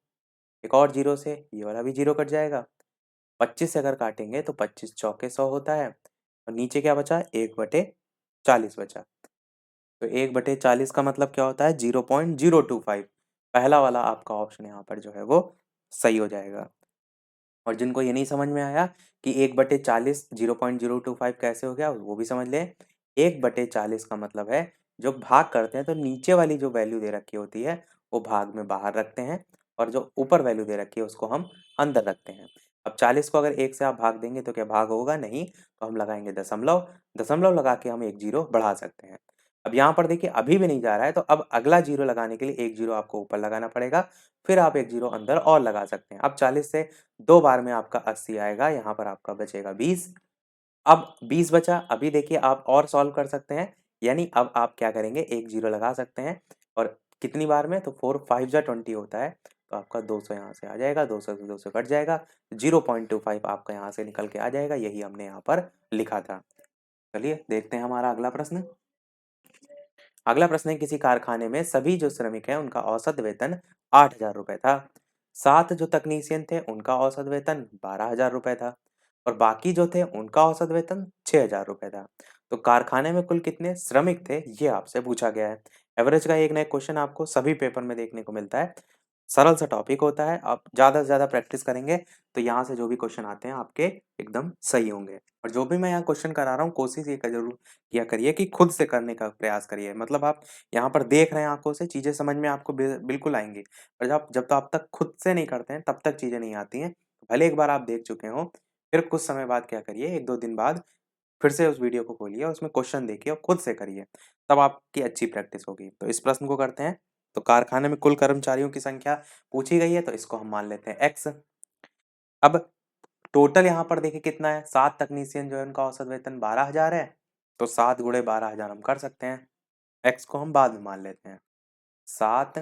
एक और 0 से ये वाला भी 0 कट जाएगा। 25 से अगर काटेंगे तो 25 चौके 100 होता है और नीचे क्या बचा? 1/40 बचा। तो 1/40 का मतलब क्या होता है? 0.025। पहला वाला आपका ऑप्शन यहाँ पर जो है वो सही हो जाएगा। और जिनको ये नहीं समझ में आया कि 1/40 0.025 कैसे हो गया, वो भी समझ लें। 1/40 का मतलब है जब भाग करते हैं तो नीचे वाली जो वैल्यू दे रखी होती है वो भाग में बाहर रखते हैं और जो ऊपर वैल्यू दे रखी है उसको हम अंदर रखते हैं। अब 40 को अगर 1 से आप भाग देंगे तो क्या भाग होगा? नहीं। तो हम लगाएँगे दशमलव, दशमलव लगा के हम 1 ज़ीरो बढ़ा सकते हैं। अब यहाँ पर देखिए अभी भी नहीं जा रहा है, तो अब अगला ज़ीरो लगाने के लिए 1 ज़ीरो आपको ऊपर लगाना पड़ेगा, फिर आप 1 ज़ीरो अंदर और लगा सकते हैं। अब 40 से 2 बार में आपका 80 आएगा, यहाँ पर आपका बचेगा 20। अब 20 बचा, अभी देखिए आप और सॉल्व कर सकते हैं, यानी अब आप क्या करेंगे, 1 ज़ीरो लगा सकते हैं और कितनी बार में? तो 4 5 जा 20 होता है, तो आपका 200 यहाँ से आ जाएगा, 200 से 200 कट जाएगा, 0.25 आपका यहाँ से निकल के आ जाएगा, यही हमने यहाँ पर लिखा था। चलिए देखते हैं हमारा अगला प्रश्न। अगला प्रश्न है, किसी कारखाने में सभी जो श्रमिक हैं उनका औसत वेतन 8,000 रुपए था। 7 जो तकनीशियन थे उनका औसत वेतन 12,000 रुपए था और बाकी जो थे उनका औसत वेतन 6,000 रुपए था। तो कारखाने में कुल कितने श्रमिक थे, ये आपसे पूछा गया है। एवरेज का एक ना एक क्वेश्चन आपको सभी पेपर में देखने को मिलता है। सरल सा टॉपिक होता है, आप ज़्यादा से ज़्यादा प्रैक्टिस करेंगे तो यहाँ से जो भी क्वेश्चन आते हैं आपके एकदम सही होंगे। और जो भी मैं यहाँ क्वेश्चन करा रहा हूँ, कोशिश ये ज़रूर किया करिए कि खुद से करने का प्रयास करिए। मतलब आप यहाँ पर देख रहे हैं आँखों से, चीज़ें समझ में आपको बिल्कुल आएँगी। और जब तक आप तक खुद से नहीं करते हैं, तब तक चीज़ें नहीं आती हैं। भले एक बार आप देख चुके हों, फिर कुछ समय बाद क्या करिए, 1-2 दिन बाद फिर से उस वीडियो को खोलिए और उसमें क्वेश्चन देखिए और खुद से करिए, तब आपकी अच्छी प्रैक्टिस होगी। तो इस प्रश्न को करते हैं। तो कारखाने में कुल कर्मचारियों की संख्या पूछी गई है, तो इसको हम मान लेते हैं एक्स। अब टोटल यहाँ पर देखिए कितना है, 7 तकनीशियन जो है उनका औसत वेतन 12,000 है, तो 7 गुणे 12,000 हम कर सकते हैं। एक्स को हम बाद में मान लेते हैं। 7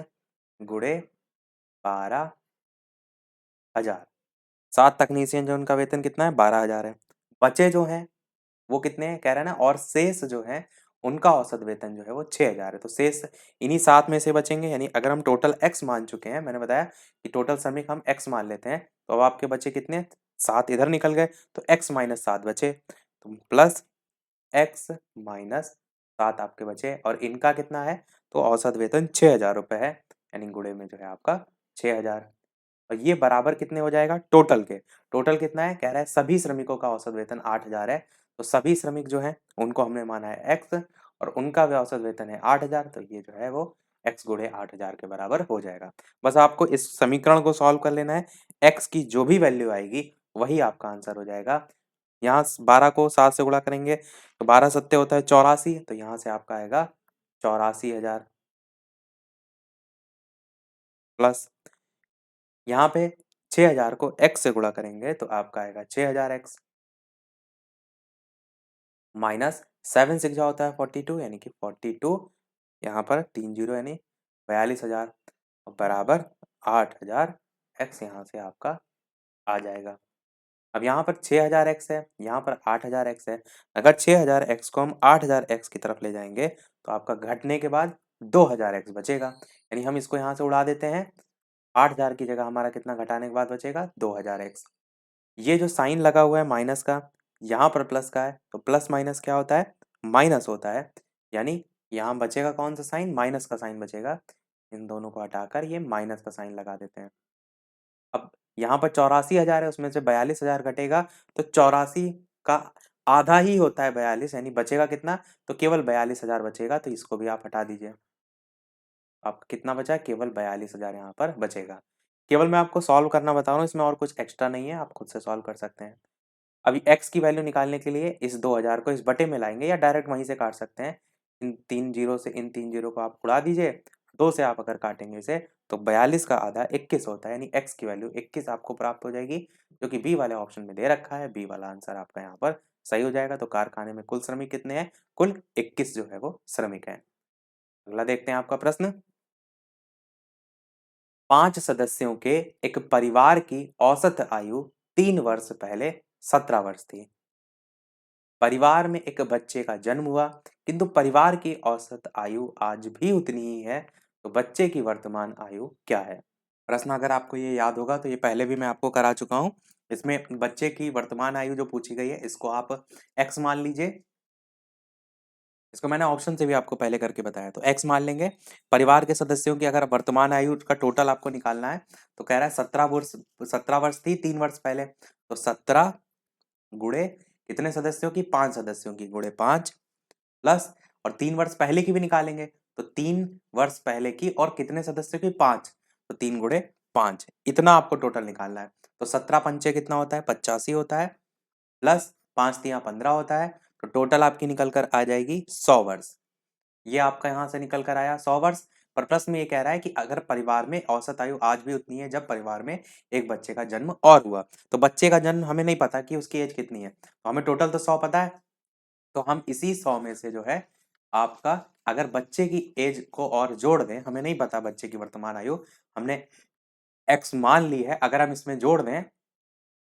गुणे 12,000, 7 तकनीशियन जो उनका वेतन कितना है, 12,000 है। बचे जो हैं वो कितने हैं, कह रहा है ना, और शेष जो है उनका औसत वेतन जो है वो 6,000 है। तो शेष इन्हीं 7 में से बचेंगे, यानी अगर हम टोटल एक्स मान चुके हैं, मैंने बताया कि टोटल श्रमिक हम एक्स मान लेते हैं, तो अब आपके बचे कितने, 7 इधर निकल गए, तो एक्स माइनस 7 बचे, तो प्लस एक्स माइनस 7 आपके बचे। और इनका कितना है, तो औसत वेतन 6,000 रुपये है, यानी गुणे में जो है आपका 6,000। और ये बराबर कितने हो जाएगा टोटल के, टोटल कितना है, कह रहा है सभी श्रमिकों का औसत वेतन 8,000 है, तो सभी श्रमिक जो हैं उनको हमने माना है एक्स और उनका भी औसत वेतन है 8,000, तो ये जो है वो एक्स गुणे 8,000 के बराबर हो जाएगा। बस आपको इस समीकरण को सॉल्व कर लेना है, एक्स की जो भी वैल्यू आएगी वही आपका आंसर हो जाएगा। यहाँ 12 को 7 से गुणा करेंगे तो 12 सत्ते होता है 84, तो यहाँ से आपका आएगा 84,000 प्लस यहाँ पे 6,000 को x से गुणा करेंगे तो आपका आएगा 6,000x माइनस 7 6 होता है 42, यानी कि 42, यहाँ पर 3 जीरो यानी 42,000 बराबर 8,000 x यहाँ से आपका आ जाएगा। अब यहाँ पर 6,000 x है, यहाँ पर 8,000 x है। अगर 6,000 x को हम 8,000 x की तरफ ले जाएंगे तो आपका घटने के बाद 2,000 x बचेगा, यानी हम इसको यहाँ से उड़ा देते हैं। 8,000 की जगह हमारा कितना घटाने के बाद बचेगा, 2,000 x। ये जो साइन लगा हुआ है माइनस का, यहाँ पर प्लस का है, तो प्लस माइनस क्या होता है, माइनस होता है, यानी यहाँ बचेगा कौन सा साइन, माइनस का साइन बचेगा। इन दोनों को हटाकर ये माइनस का साइन लगा देते हैं। अब यहाँ पर 84,000 है, उसमें से 42,000 घटेगा, तो 84 का आधा ही होता है 42, यानी बचेगा कितना, तो केवल 42,000 बचेगा, तो इसको भी आप हटा दीजिए। आपका कितना बचा है, केवल 42,000 यहाँ पर बचेगा। केवल मैं आपको सॉल्व करना बता रहा हूँ, इसमें और कुछ एक्स्ट्रा नहीं है, आप खुद से सॉल्व कर सकते हैं। अभी x की वैल्यू निकालने के लिए इस 2,000 को इस बटे में लाएंगे या डायरेक्ट वहीं से काट सकते हैं। इन 3 जीरो से इन 3 जीरो को आप उड़ा दीजिए, 2 से आप अगर काटेंगे इसे तो 42 का आधा 21 होता है, यानी x की वैल्यू 21 आपको प्राप्त हो जाएगी, जो कि बी वाले ऑप्शन में दे रखा है। बी वाला आंसर आपका यहाँ पर सही हो जाएगा। तो कारखाने में कुल श्रमिक कितने हैं, कुल 21 जो है वो श्रमिक हैं। अगला देखते हैं आपका प्रश्न, 5 सदस्यों के एक परिवार की औसत आयु 3 वर्ष पहले 17 वर्ष थी। परिवार में एक बच्चे का जन्म हुआ, किंतु परिवार की औसत आयु आज भी उतनी ही है, तो बच्चे की वर्तमान आयु क्या है। प्रश्न अगर आपको ये याद होगा तो ये पहले भी मैं आपको करा चुका हूँ। इसमें बच्चे की वर्तमान आयु जो पूछी गई है इसको आप एक्स मान लीजिए। इसको मैंने ऑप्शन से भी आपको पहले करके बताया, तो एक्स मान लेंगे। परिवार के सदस्यों की अगर वर्तमान आयु का टोटल आपको निकालना है तो कह रहा है 17 वर्ष, 17 वर्ष थी 3 वर्ष पहले, तो 17 गुणे कितने सदस्यों की, 5 सदस्यों की, गुणे 5 प्लस और 3 वर्ष पहले की भी निकालेंगे, तो 3 वर्ष पहले की और कितने सदस्यों की, 5, तो 3 गुणे 5, इतना आपको टोटल निकालना है। तो 17 पंचे कितना होता है, 85 होता है, प्लस 5 तिया 15 होता है, तो टोटल आपकी निकल कर आ जाएगी 100 वर्ष। ये आपका यहाँ से निकल कर आया 100 वर्ष। पर प्रश्न में ये कह रहा है कि अगर परिवार में औसत आयु आज भी उतनी है जब परिवार में एक बच्चे का जन्म और हुआ, तो बच्चे का जन्म हमें नहीं पता कि उसकी एज कितनी है, तो हमें टोटल तो 100 पता है, तो हम इसी 100 में से जो है आपका, अगर बच्चे की एज को और जोड़ दें, हमें नहीं पता बच्चे की वर्तमान आयु, हमने एक्स मान ली है, अगर हम इसमें जोड़ दें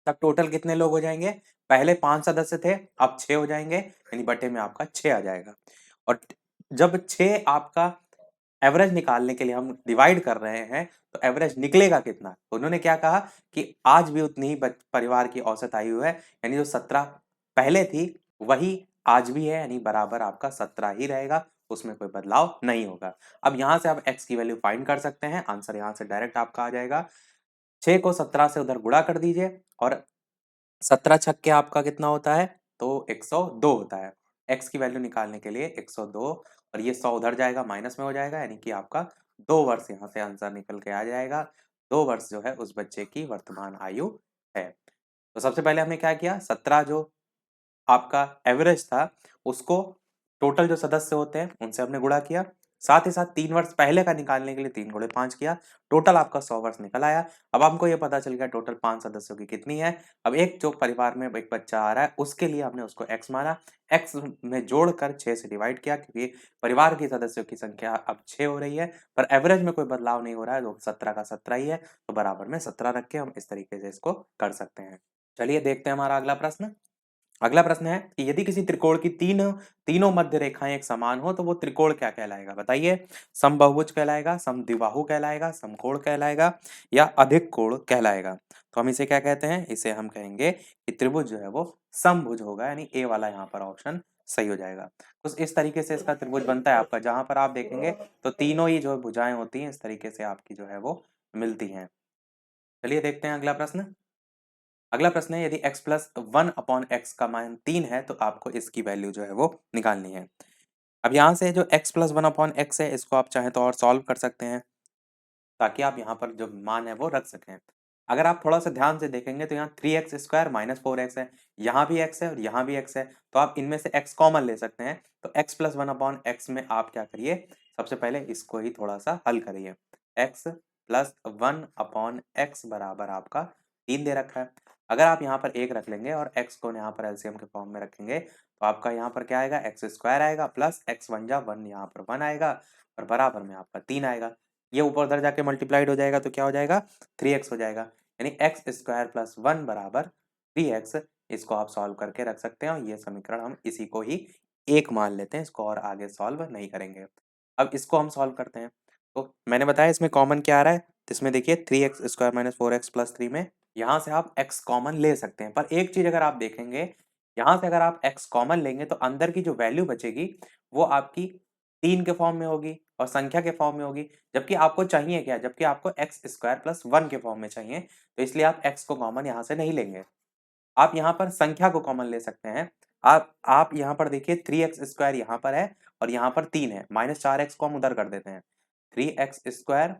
तब टोटल कितने लोग हो जाएंगे, पहले 5 सदस्य थे अब 6 हो जाएंगे, यानी बटे में आपका 6 आ जाएगा। और जब 6 आपका एवरेज निकालने के लिए हम डिवाइड कर रहे हैं तो एवरेज निकलेगा कितना? तो उन्होंने क्या कहा कि आज भी उतनी ही परिवार की औसत आयु है, यानी जो 17 पहले थी वही आज भी है, यानी बराबर आपका 17 ही रहेगा, उसमें कोई बदलाव नहीं होगा। अब यहाँ से आप x की वैल्यू फाइंड कर सकते हैं, आंसर यहाँ से डायरेक्ट आपका आ जाएगा। 6 को 17 से उधर गुणा कर दीजिए और 17 छक्के आपका कितना होता है? तो 102 होता है। x की वैल्यू निकालने के लिए 102 और ये 100 उधर जाएगा, माइनस में हो जाएगा, यानी कि आपका 2 वर्ष यहाँ से आंसर निकल के आ जाएगा। 2 वर्ष जो है उस बच्चे की वर्तमान आयु है। तो सबसे पहले हमने क्या किया? 17 जो आपका एवरेज था, उसको टोटल जो सदस्य होते हैं, उनसे हमने गुणा किया। साथ ही साथ 3 वर्ष पहले का निकालने के लिए 3 गुणे 5 किया। टोटल आपका 100 वर्ष निकल आया। अब हमको ये पता चल गया टोटल 5 सदस्यों की कितनी है। अब एक जो परिवार में एक बच्चा आ रहा है, उसके लिए हमने उसको x माना। x में जोड़कर 6 से डिवाइड किया क्योंकि परिवार के सदस्यों की संख्या अब 6 हो रही है, पर एवरेज में कोई बदलाव नहीं हो रहा है, तो 17 का 17 ही है, तो बराबर में 17 रख के हम इस तरीके से इसको कर सकते हैं। चलिए देखते हैं हमारा अगला प्रश्न। अगला प्रश्न है कि यदि किसी त्रिकोण की तीनों मध्य रेखाएं एक समान हो तो वो त्रिकोण क्या कहलाएगा? बताइए। समबाहुभुज कहलाएगा, समद्विबाहु कहलाएगा, समकोण कहलाएगा या अधिक कोण कहलाएगा? तो हम इसे क्या कहते हैं? इसे हम कहेंगे कि त्रिभुज जो है वो समभुज होगा, यानी ए वाला यहाँ पर ऑप्शन सही हो जाएगा। कुछ इस तरीके से इसका त्रिभुज बनता है आपका, जहां पर आप देखेंगे तो तीनों ही जो भुजाएं होती हैं इस तरीके से आपकी जो है वो मिलती हैं। चलिए देखते हैं अगला प्रश्न। अगला प्रश्न है, यदि x प्लस 1/x का मान 3 है तो आपको इसकी वैल्यू जो है वो निकालनी है। अब यहाँ से जो x प्लस 1/x है, इसको आप चाहें तो और सॉल्व कर सकते हैं ताकि आप यहाँ पर जो मान है वो रख सकें। अगर आप थोड़ा सा ध्यान से देखेंगे तो यहाँ 3x स्क्वायर माइनस 4x है, यहाँ भी x है और यहाँ भी x है, तो आप इनमें से x कॉमन ले सकते हैं। तो x प्लस 1/x में आप क्या करिए, सबसे पहले इसको ही थोड़ा सा हल करिए। x प्लस 1/x बराबर आपका 3 दे रखा है। अगर आप यहाँ पर 1 रख लेंगे और x को यहाँ पर एलसीएम के फॉर्म में रखेंगे तो आपका यहाँ पर क्या आएगा, एक्स स्क्वायर आएगा प्लस x 1 जा 1, यहाँ पर 1 आएगा और बराबर में आपका 3 आएगा। ये ऊपर उधर जाके मल्टीप्लाइड हो जाएगा तो क्या हो जाएगा, 3x हो जाएगा, यानी एक्स स्क्वायर प्लस 1 बराबर 3x। इसको आप सॉल्व करके रख सकते हैं और ये समीकरण हम इसी को ही 1 मान लेते हैं, इसको और आगे सॉल्व नहीं करेंगे। अब इसको हम सॉल्व करते हैं, तो मैंने बताया इसमें कॉमन क्या आ रहा है, तो इसमें देखिए 3x square minus 4x plus 3 में यहाँ से आप x कॉमन ले सकते हैं, पर एक चीज अगर आप देखेंगे, यहाँ से अगर आप x कॉमन लेंगे तो अंदर की जो वैल्यू बचेगी वो आपकी 3 के फॉर्म में होगी और संख्या के फॉर्म में होगी, जबकि आपको चाहिए क्या, जबकि आपको एक्स स्क्वायर प्लस 1 के फॉर्म में चाहिए, तो इसलिए आप x को कॉमन यहाँ से नहीं लेंगे। आप यहाँ पर संख्या को कॉमन ले सकते हैं। आप यहाँ पर देखिए 3x स्क्वायर यहाँ पर है और यहाँ पर 3 है, माइनस 4x को हम उधर कर देते हैं। 3x स्क्वायर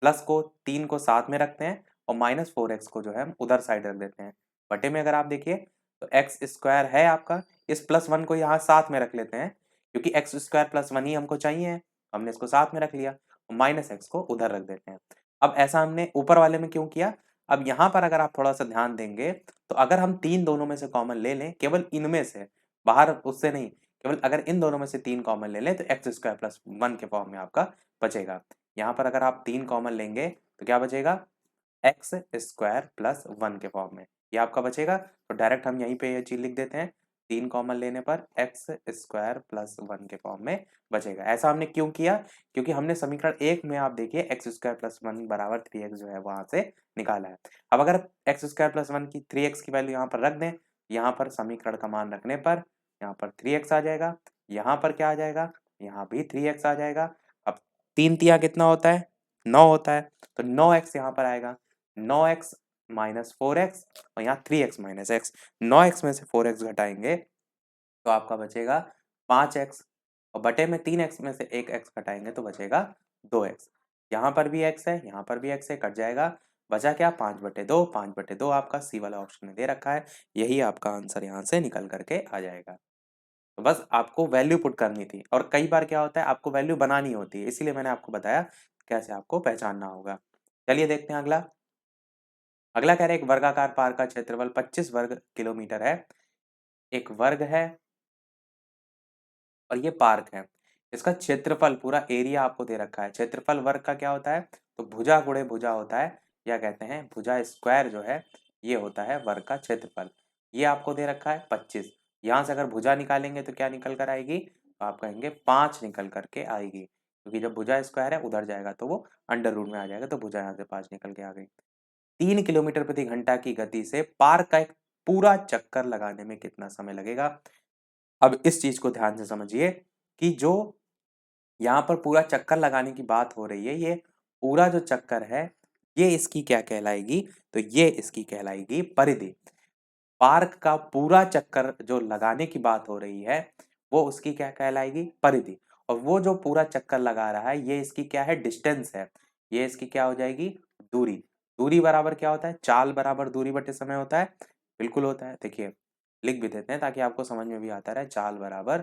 प्लस को 3 को साथ में रखते हैं और माइनस 4x को जो है हम उधर साइड रख देते हैं। बटे में अगर आप देखिए तो एक्स स्क्वायर है आपका, इस प्लस 1 को यहाँ साथ में रख लेते हैं क्योंकि एक्स स्क्वायर प्लस 1 ही हमको चाहिए, हमने इसको साथ में रख लिया और माइनस एक्स को उधर रख देते हैं। अब ऐसा हमने ऊपर वाले में क्यों किया? अब यहाँ पर अगर आप थोड़ा सा ध्यान देंगे तो अगर हम 3 दोनों में से कॉमन ले लें, केवल इनमें से, बाहर उससे नहीं, केवल अगर इन दोनों में से 3 कॉमन ले लें तो एक्स स्क्वायर प्लस 1 के फॉर्म में आपका बचेगा। यहाँ पर अगर आप 3 कॉमन लेंगे तो क्या बचेगा, एक्स स्क्वायर प्लस 1 के फॉर्म में ये आपका बचेगा। तो डायरेक्ट हम यहीं पे ये चीज लिख देते हैं, 3 कॉमन लेने पर एक्स स्क्वायर प्लस 1 के फॉर्म में बचेगा। ऐसा हमने क्यों किया? क्योंकि हमने समीकरण 1 में आप देखिए एक्स स्क्वायर प्लस 1 बराबर 3x जो है वहां से निकाला है। अब अगर एक्स स्क्वायर प्लस 1 की 3x की वैल्यू यहाँ पर रख दें, यहाँ पर समीकरण का मान रखने पर यहाँ पर 3x आ जाएगा, यहाँ पर क्या आ जाएगा, यहाँ भी 3x आ जाएगा। अब 3 तिया कितना होता है, 9 होता है, तो 9x यहाँ पर आएगा, 9x माइनस 4x और यहाँ 3x माइनस एक्स। 9x में से 4x घटाएंगे तो आपका बचेगा 5x और बटे में 3x में से 1x घटाएंगे तो बचेगा 2x। यहाँ पर भी x है, यहाँ पर भी x है, कट जाएगा, बचा क्या, 5/2। 5/2 आपका सी वाला ऑप्शन में दे रखा है, यही आपका आंसर यहाँ से निकल करके आ जाएगा। तो बस आपको वैल्यू पुट करनी थी और कई बार क्या होता है आपको वैल्यू बनानी होती है, इसीलिए मैंने आपको बताया कैसे आपको पहचानना होगा। चलिए देखते हैं अगला। अगला कह रहे हैं एक वर्गाकार पार्क का क्षेत्रफल 25 वर्ग किलोमीटर है। एक वर्ग है और ये पार्क है। इसका क्षेत्रफल पूरा एरिया आपको दे रखा है। क्षेत्रफल वर्ग का क्या होता है, तो भुजा गुणे भुजा होता है, या कहते हैं भुजा स्क्वायर जो है ये होता है वर्ग का क्षेत्रफल। ये आपको दे रखा है 25। यहाँ से अगर भुजा निकालेंगे तो क्या निकल कर आएगी, तो आप कहेंगे 5 निकल करके आएगी, क्योंकि जब भुजा स्क्वायर है उधर जाएगा तो वो अंडर रूट में आ जाएगा, तो भुजा यहाँ से 5 निकल के आ गई। 3 किलोमीटर प्रति घंटा की गति से पार्क का एक पूरा चक्कर लगाने में कितना समय लगेगा? अब इस चीज को ध्यान से समझिए कि जो यहाँ पर पूरा चक्कर लगाने की बात हो रही है, ये पूरा जो चक्कर है, ये इसकी क्या कहलाएगी? तो ये इसकी कहलाएगी परिधि। पार्क का पूरा चक्कर जो लगाने की बात हो रही है, वो उसकी क्या कहलाएगी? परिधि। और वो जो पूरा चक्कर लगा रहा है, ये इसकी क्या है? डिस्टेंस है। ये इसकी क्या हो जाएगी? दूरी। दूरी बराबर क्या होता है? चाल बराबर दूरी बटे समय होता है। बिल्कुल होता है। देखिए, लिख भी देते हैं ताकि आपको समझ में भी आता रहे। चाल बराबर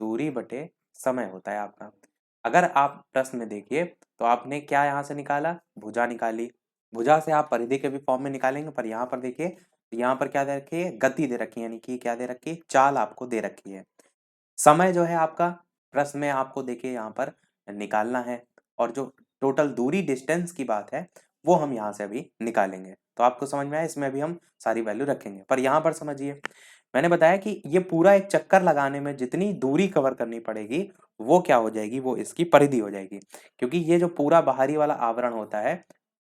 दूरी बटे समय होता है आपका। अगर आप प्रश्न में देखिए तो आपने क्या यहाँ से निकाला? भुजा निकाली। भुजा से आप परिधि के भी फॉर्म में निकालेंगे, पर यहाँ पर देखिए, यहाँ पर क्या दे रखी है? गति दे रखी है, यानी कि क्या दे रखी है? चाल आपको दे रखी है। समय जो है आपका प्रश्न में आपको देखिए यहाँ पर निकालना है, और जो टोटल दूरी डिस्टेंस की बात है वो हम यहाँ से अभी निकालेंगे। तो आपको समझ में आया, इसमें भी हम सारी वैल्यू रखेंगे। पर यहाँ पर समझिए, मैंने बताया कि ये पूरा एक चक्कर लगाने में जितनी दूरी कवर करनी पड़ेगी वो क्या हो जाएगी? वो इसकी परिधि हो जाएगी। क्योंकि ये जो पूरा बाहरी वाला आवरण होता है,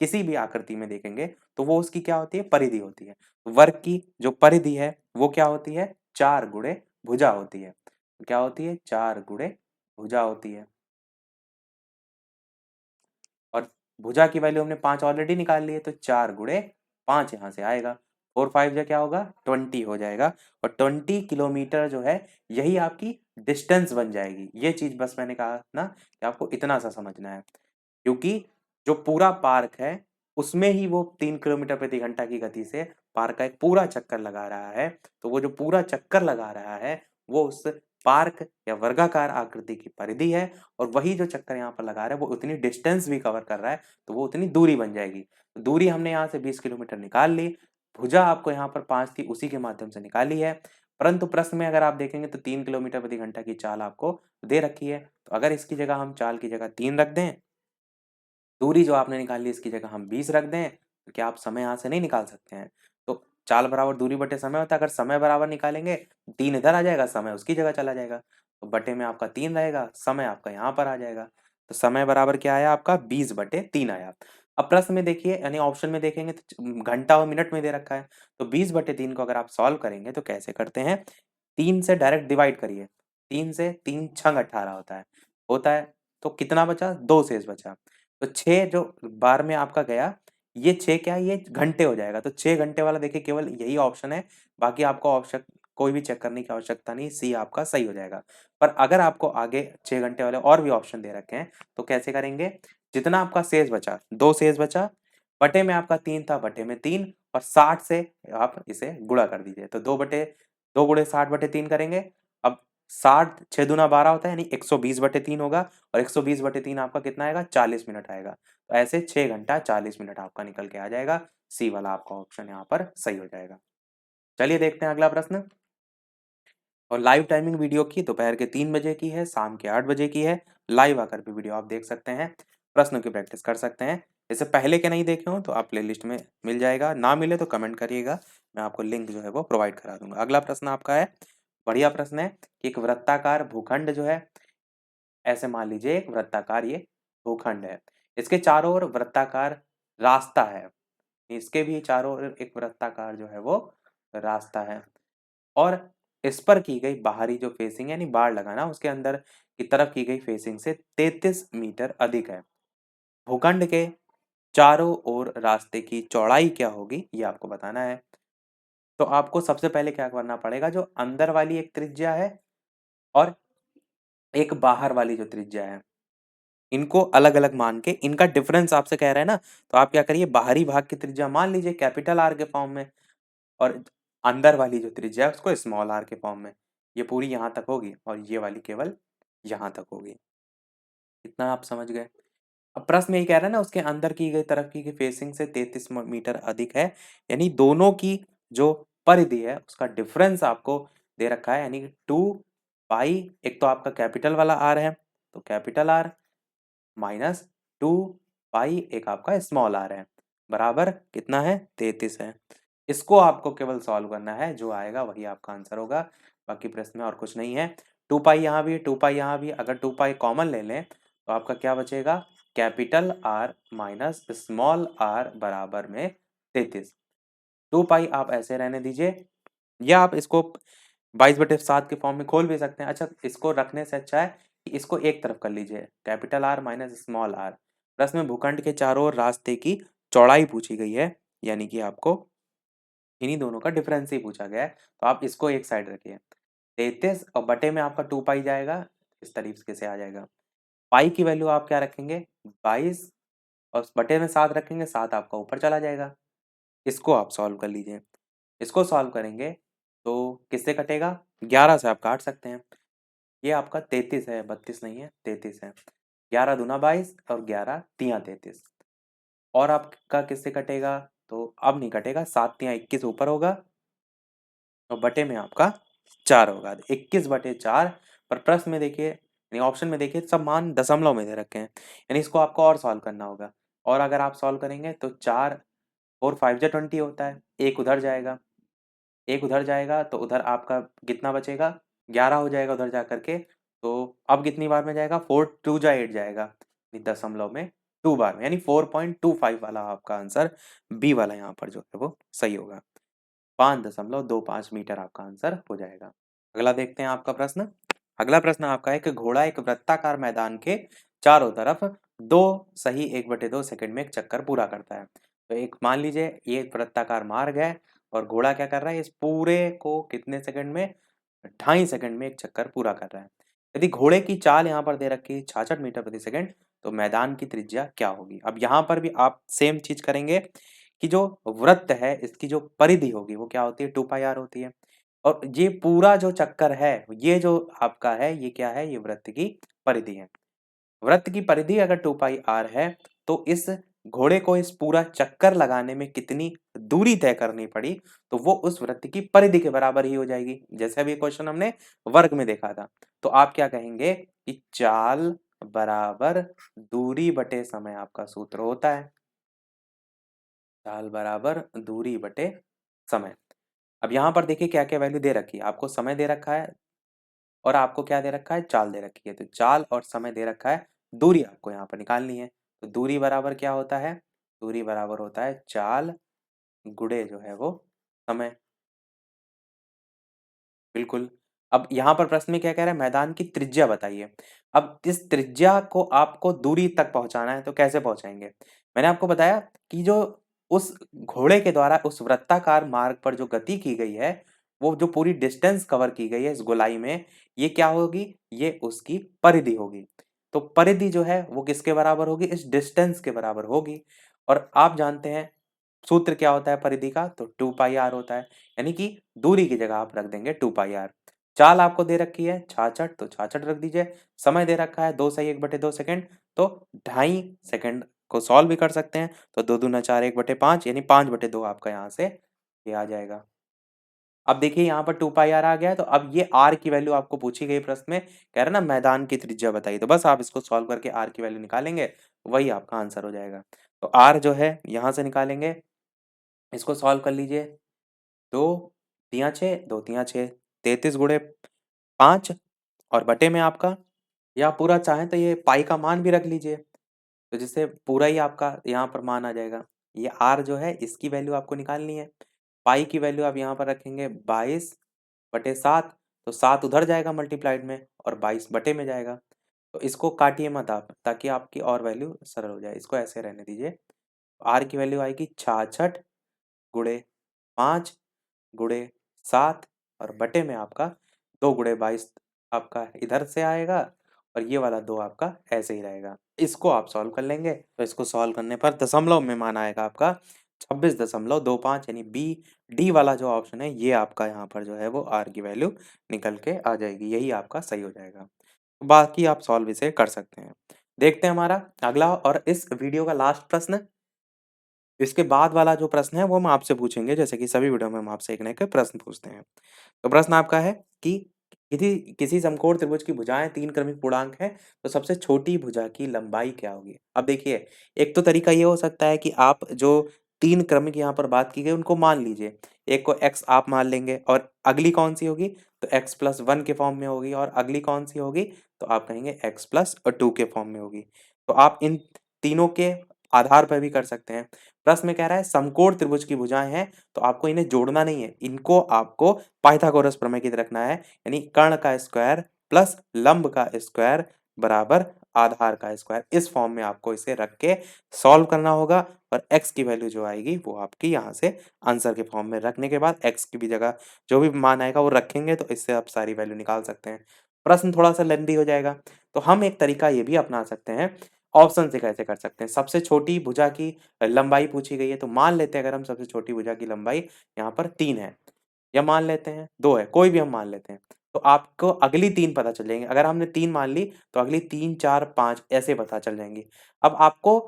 किसी भी आकृति में देखेंगे तो वो उसकी क्या होती है? परिधि होती है। वर्ग की जो परिधि है वो क्या होती है? 4 गुणे भुजा होती है। क्या होती है? 4 गुणे भुजा होती है। और भुजा की वैल्यू हमने 5 ऑलरेडी निकाल ली है, तो 4 गुणे 5 यहाँ से आएगा। 4 5 जा क्या होगा? 20 हो जाएगा। और 20 किलोमीटर जो है, यही आपकी डिस्टेंस बन जाएगी। ये चीज बस मैंने कहा ना कि आपको इतना सा समझना है, क्योंकि जो पूरा पार्क है उसमें ही वो 3 किलोमीटर प्रति घंटा की गति से पार्क का एक पूरा चक्कर लगा रहा है। तो वो जो पूरा चक्कर लगा रहा है वो उस पार्क या वर्गाकार आकृति की परिधि है, और वही जो चक्कर यहाँ पर लगा रहा है वो उतनी डिस्टेंस भी कवर कर रहा है, तो वो उतनी दूरी बन जाएगी। तो दूरी हमने यहाँ से 20 किलोमीटर निकाल ली। भुजा आपको यहाँ पर 5 थी, उसी के माध्यम से निकाली है। परंतु प्रश्न में अगर आप देखेंगे तो 3 किलोमीटर प्रति घंटा की चाल आपको दे रखी है। तो अगर इसकी जगह हम चाल की जगह 3 रख दें, दूरी जो आपने निकाली इसकी जगह हम 20 रख दें, तो क्या आप समय यहाँ से नहीं निकाल सकते हैं? तो चाल बराबर दूरी बटे समय होता है। अगर समय बराबर निकालेंगे, 3 इधर आ जाएगा, समय उसकी जगह चला जाएगा। तो बटे में आपका 3 रहेगा, समय आपका यहाँ पर आ जाएगा। तो समय बराबर क्या आया आपका? 20 बटे 3 आया। अब प्रश्न में देखिए, यानी ऑप्शन में देखेंगे तो घंटा और मिनट में दे रखा है। तो 20 बटे 3 को अगर आप सॉल्व करेंगे तो कैसे करते हैं? 3 से डायरेक्ट डिवाइड करिए। 3 से 3 छंग 18 होता है। तो कितना बचा? 2 शेष बचा। तो 6 जो बार में आपका गया, ये 6 क्या है? ये घंटे हो जाएगा। तो 6 घंटे वाला देखिए केवल यही ऑप्शन है, बाकी आपको ऑप्शन कोई भी चेक करने की आवश्यकता नहीं, सी आपका सही हो जाएगा। पर अगर आपको आगे 6 घंटे वाले और भी ऑप्शन दे रखे हैं, तो कैसे करेंगे? जितना आपका शेष बचा, 2 शेष बचा, बटे में आपका 3 था, बटे में 3, और 60 से आप इसे गुणा कर दीजिए। तो 2 गुणे 60 बटे 3 करेंगे। अब 60 6 दूना 12 होता है, यानी 120 बटे 3 होगा, और 120 बटे 3 आपका कितना आएगा? 40 मिनट आएगा। तो ऐसे 6 घंटा 40 मिनट आपका निकल के आ जाएगा। सी वाला आपका ऑप्शन यहाँ पर सही हो जाएगा। चलिए देखते हैं अगला प्रश्न। और लाइव टाइमिंग वीडियो की दोपहर के 3 बजे की है, शाम के 8 बजे की है। लाइव आकर के वीडियो आप देख सकते हैं, प्रश्नों की प्रैक्टिस कर सकते हैं। इससे पहले के नहीं देखे हो तो आप प्लेलिस्ट में मिल जाएगा, ना मिले तो कमेंट करिएगा, मैं आपको लिंक जो है वो प्रोवाइड करा दूंगा। अगला प्रश्न आपका है, बढ़िया प्रश्न है कि एक वृत्ताकार भूखंड जो है, ऐसे मान लीजिए एक वृत्ताकार ये भूखंड है, इसके चारों ओर वृत्ताकार रास्ता है, इसके भी चारों ओर एक वृत्ताकार जो है वो रास्ता है, और इस पर की गई बाहरी जो फेसिंग यानी बाड़ लगाना, उसके अंदर की तरफ की गई फेसिंग से 33 मीटर अधिक है। भूखंड के चारों ओर रास्ते की चौड़ाई क्या होगी, ये आपको बताना है। तो आपको सबसे पहले क्या करना पड़ेगा, जो अंदर वाली एक त्रिज्या है और एक बाहर वाली जो त्रिज्या है, इनको अलग अलग मान के इनका डिफरेंस आपसे कह रहा है ना, तो आप क्या करिए, बाहरी भाग की त्रिज्या मान लीजिए कैपिटल आर के फॉर्म में, और अंदर वाली जो त्रिज्या है उसको स्मॉल आर के फॉर्म में। ये पूरी यहाँ तक होगी और ये वाली केवल यहाँ तक होगी। इतना आप समझ गए। अब प्रश्न यही कह रहा है ना, उसके अंदर की गई तरफ की फेसिंग से 33 मीटर अधिक है, यानी दोनों की जो परिधि है उसका डिफरेंस आपको दे रखा है, यानी 2 पाई, एक तो आपका कैपिटल वाला आर है तो कैपिटल आर, माइनस 2 पाई एक आपका स्मॉल आर है, बराबर कितना है? 33 है। इसको आपको केवल सॉल्व करना है, जो आएगा वही आपका आंसर होगा, बाकी प्रश्न में और कुछ नहीं है। 2 पाई यहाँ भी है, 2 पाई यहाँ भी है। अगर 2 पाई कॉमन ले लें तो आपका क्या बचेगा, capital R minus small R बराबर में 33। 2 पाई आप ऐसे रहने दीजिए, या आप इसको 22/7 के फॉर्म में खोल भी सकते हैं। अच्छा, इसको रखने से अच्छा है कि इसको एक तरफ कर लीजिए, capital R minus small R. प्रश्न में भूखंड के चारों ओर रास्ते की चौड़ाई पूछी गई है, यानी कि आपको इन्हीं दोनों का डिफरेंस ही पूछा गया है, तो आप इसको एक साइड रखिए। 33 और बटे में आपका 2 पाई जाएगा, इस तरीके से आ जाएगा। पाई की वैल्यू आप क्या रखेंगे, 22, और बटे में 7 रखेंगे, 7 आपका ऊपर चला जाएगा। इसको आप सॉल्व कर लीजिए। इसको सॉल्व करेंगे तो किससे कटेगा, 11 से आप काट सकते हैं। ये आपका 33 है, 32 नहीं है, 33 है। 11 दूना 22 और 11 तिया 33। और आपका किससे कटेगा, तो अब नहीं कटेगा, 7 तिया 21 ऊपर होगा और बटे में आपका 4 होगा। 21/4। पर प्रश्न में देखिए, यानी ऑप्शन में देखिए, सब मान दशमलव में दे रखे हैं, यानी इसको आपको और सॉल्व करना होगा। और अगर आप सॉल्व करेंगे तो 4 और 5 जा 20 होता है, एक उधर जाएगा, एक उधर जाएगा तो उधर आपका कितना बचेगा, 11 हो जाएगा उधर जा करके। तो अब कितनी बार में जाएगा, 4 2 जा 8 जाएगा, दशमलव में 2 बार में, यानी 4.25 वाला आपका आंसर बी वाला यहाँ पर जो है वो सही होगा। 5.25 मीटर आपका आंसर हो जाएगा। अगला देखते हैं आपका प्रश्न। अगला प्रश्न आपका है कि घोड़ा एक वृत्ताकार मैदान के चारों तरफ 2 सही 1/2 सेकंड में एक चक्कर पूरा करता है। तो एक मान लीजिए ये एक वृत्ताकार मार्ग है और घोड़ा क्या कर रहा है, इस पूरे को कितने सेकंड में, 2.5 सेकंड में एक चक्कर पूरा कर रहा है। यदि घोड़े की चाल यहाँ पर दे रखी है 66 मीटर प्रति सेकंड, तो मैदान की त्रिज्या क्या होगी। अब यहाँ पर भी आप सेम चीज करेंगे कि जो वृत्त है इसकी जो परिधि होगी वो क्या होती है, 2 पाई आर होती है। और ये पूरा जो चक्कर है, ये जो आपका है, ये क्या है, ये वृत्त की परिधि है। वृत्त की परिधि अगर 2 पाई आर है, तो इस घोड़े को इस पूरा चक्कर लगाने में कितनी दूरी तय करनी पड़ी, तो वो उस वृत्त की परिधि के बराबर ही हो जाएगी। जैसे अभी क्वेश्चन हमने वर्ग में देखा था, तो आप क्या कहेंगे कि चाल बराबर दूरी बटे समय आपका सूत्र होता है। चाल बराबर दूरी बटे समय। अब यहाँ पर देखिए क्या-क्या वैल्यू दे रखी है। आपको समय दे रखा है और आपको क्या दे रखा है, चाल दे रखी है। तो चाल और समय दे रखा है, दूरी आपको यहाँ पर निकालनी है। तो दूरी बराबर क्या होता है, दूरी बराबर होता है चाल गुणे जो है वो समय। बिल्कुल। अब यहाँ पर प्रश्न में क्या कह रहा है, मैदान की त्रिज्या बताइए। अब इस त्रिज्या को आपको दूरी तक पहुँचाना है, तो कैसे पहुँचाएँगे? मैंने आपको बताया कि जो उस घोड़े के द्वारा उस वृत्ताकार मार्ग पर जो गति की गई है, वो जो पूरी डिस्टेंस कवर की गई है इस गोलाई में, ये क्या होगी? ये उसकी परिधि होगी। तो परिधि जो है वो किसके बराबर होगी? इस डिस्टेंस के बराबर होगी। और आप जानते हैं सूत्र क्या होता है परिधि का? तो 2 पाई आर होता है। यानी कि दूरी की जगह आप रख देंगे 2 पाई आर। चाल आपको दे रखी है 66, तो 66 रख दीजिए। समय दे रखा है 2 सही 1/2 सेकंड, तो 2.5 सेकंड को सॉल्व भी कर सकते हैं। तो 2 दूना 4 1/5, यानी 5/2 आपका यहाँ से ये आ जाएगा। अब देखिए यहाँ पर 2 पाई आर आ गया है, तो अब ये आर की वैल्यू आपको पूछी गई प्रश्न में, कह रहा है ना मैदान की त्रिज्या बताइए। तो बस आप इसको सॉल्व करके आर की वैल्यू निकालेंगे, वही आपका आंसर हो जाएगा। तो आर जो है यहाँ से निकालेंगे, इसको सॉल्व कर लीजिए। 2 तिया 6, 2 तिया 6, 33 गुणे 5 और बटे में आपका, या आप पूरा चाहें तो ये पाई का मान भी रख लीजिए, तो जिससे पूरा ही आपका यहाँ पर मान आ जाएगा। ये आर जो है इसकी वैल्यू आपको निकालनी है। पाई की वैल्यू आप यहाँ पर रखेंगे 22/7, तो 7 उधर जाएगा मल्टीप्लाइड में और 22 बटे में जाएगा। तो इसको काटिए मत आप, ताकि आपकी और वैल्यू सरल हो जाए। इसको ऐसे रहने दीजिए। आर की वैल्यू आएगी 66 गुणे 5 गुणे 7 और बटे में आपका 2 गुणे 22 आपका इधर से आएगा और ये वाला 2 आपका ऐसे ही रहेगा। इसको आप सॉल्व कर लेंगे, तो इसको सॉल्व करने पर दशमलव में मान आएगा आपका 26.25, यानी बी डी वाला जो ऑप्शन है ये आपका यहाँ पर जो है वो आर की वैल्यू निकल के आ जाएगी। यही आपका सही हो जाएगा। बाकी आप सॉल्व इसे कर सकते हैं। देखते हैं हमारा अगला और इस वीडियो का लास्ट प्रश्न। इसके बाद वाला जो प्रश्न है वो हम आपसे पूछेंगे, जैसे कि सभी वीडियो में हम आपसे एक ना एक प्रश्न पूछते हैं। तो प्रश्न आपका है कि किसी किसी समकोण त्रिभुज की भुजाएं 3 क्रमिक पूर्णांक हैं, तो सबसे छोटी भुजा की लंबाई क्या होगी? अब देखिए, एक तो तरीका ये हो सकता है कि आप जो 3 क्रमिक यहाँ पर बात की गई उनको मान लीजिए। एक को x आप मान लेंगे और अगली कौन-सी होगी? तो x + 1 के फॉर्म में होगी और अगली कौन-सी होगी? तो आप कहेंगे x + 2 के फॉर्म में होगी। तो आप इन तीनों के आधार पर भी कर सकते हैं। प्रश्न में कह रहा है समकोण त्रिभुज की भुजाएँ हैं, तो आपको इन्हें जोड़ना नहीं है, इनको आपको पाइथागोरस प्रमेय की तरह रखना है, यानी कर्ण का स्क्वायर प्लस लंब का स्क्वायर बराबर आधार का स्क्वायर। इस फॉर्म में आपको इसे रख के सॉल्व करना होगा और x की वैल्यू जो आएगी वो आपकी यहाँ से आंसर के फॉर्म में रखने के बाद x की भी जगह जो भी मान आएगा वो रखेंगे, तो इससे आप सारी वैल्यू निकाल सकते हैं। प्रश्न थोड़ा-सा लेंथी हो जाएगा, तो हम एक तरीका ये भी अपना सकते हैं, ऑप्शन से कैसे कर सकते हैं। सबसे छोटी भुजा की लंबाई पूछी गई है, तो मान लेते हैं अगर हम सबसे छोटी भुजा की लंबाई यहाँ पर 3 है या मान लेते हैं 2 है, कोई भी हम मान लेते हैं। तो आपको अगली 3 पता चल जाएँगी। अगर हमने 3 मान ली, तो अगली 3, 4, 5 ऐसे पता चल जाएँगी। अब आपको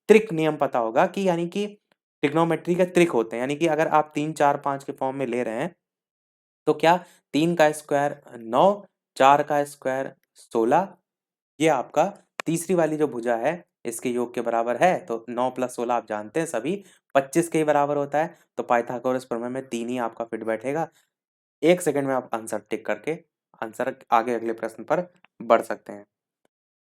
त्रिक नियम पता होगा कि यानी कि ट्रिग्नोमेट्री के त्रिक होते हैं, यानी कि अगर आप 3, 4, 5 के फॉर्म में ले रहे हैं, तो क्या 3 का स्क्वायर 9, 4 का स्क्वायर 16, ये आपका तीसरी वाली जो भुजा है, इसके योग के बराबर है, तो 9 + 16 आप जानते हैं सभी 25 के ही बराबर होता है, तो पाइथागोरस प्रमेय में 3 ही आपका फिट बैठेगा। 1 सेकंड में आप आंसर टिक करके आंसर आगे अगले प्रश्न पर बढ़ सकते हैं।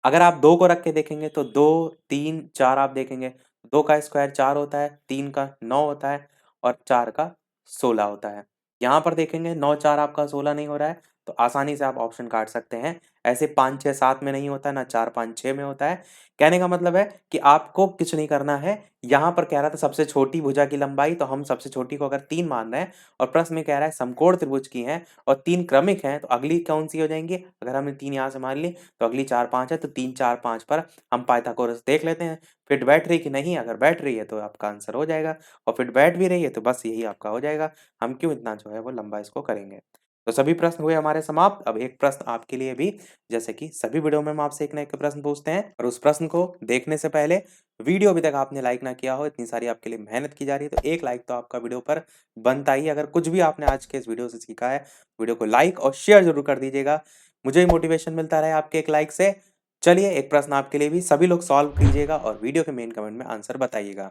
अगर आप 2 को रख के देखेंगे तो 2, 3, 4 आप देखेंगे, 2 का स्क्वायर 4 होता है, 3 का 9 होता है और 4 का 16 होता है। यहाँ पर देखेंगे 9, 4 आपका 16 नहीं हो रहा है, तो आसानी से आप ऑप्शन काट सकते हैं। ऐसे 5, 6, 7 में नहीं होता है, ना 4, 5, 6 में होता है। कहने का मतलब है कि आपको कुछ नहीं करना है, यहाँ पर कह रहा था सबसे छोटी भुजा की लंबाई, तो हम सबसे छोटी को अगर 3 मान रहे हैं और प्रश्न में कह रहा है समकोण त्रिभुज की हैं और 3 क्रमिक हैं, तो अगली कौन-सी हो जाएँगी? अगर हमने 3 यहाँ से मान ली, तो अगली 4, 5 है, तो 3, 4, 5 पर हम पाइथागोरस देख लेते हैं, फिट बैठ रही है कि नहीं? अगर बैठ रही है, तो आपका आंसर हो जाएगा और फिट बैठ भी रही है, तो बस यही आपका हो जाएगा। हम क्यों इतना जो है वो लंबा इसको करेंगे। तो सभी प्रश्न हुए हमारे समाप्त। अब एक प्रश्न आपके लिए भी, जैसे कि सभी वीडियो में हम आपसे एक ना एक प्रश्न पूछते हैं और उस प्रश्न को देखने से पहले वीडियो अभी तक आपने लाइक ना किया हो, इतनी सारी आपके लिए मेहनत की जा रही है, तो एक लाइक तो आपका वीडियो पर बनता ही है। अगर कुछ भी आपने आज के इस वीडियो से सीखा है, वीडियो को लाइक और शेयर ज़रूर कर दीजिएगा। मुझे भी मोटिवेशन मिलता रहे आपके एक लाइक से। चलिए एक प्रश्न आपके लिए भी, सभी लोग सॉल्व कीजिएगा और वीडियो के मेन कमेंट में आंसर बताइएगा।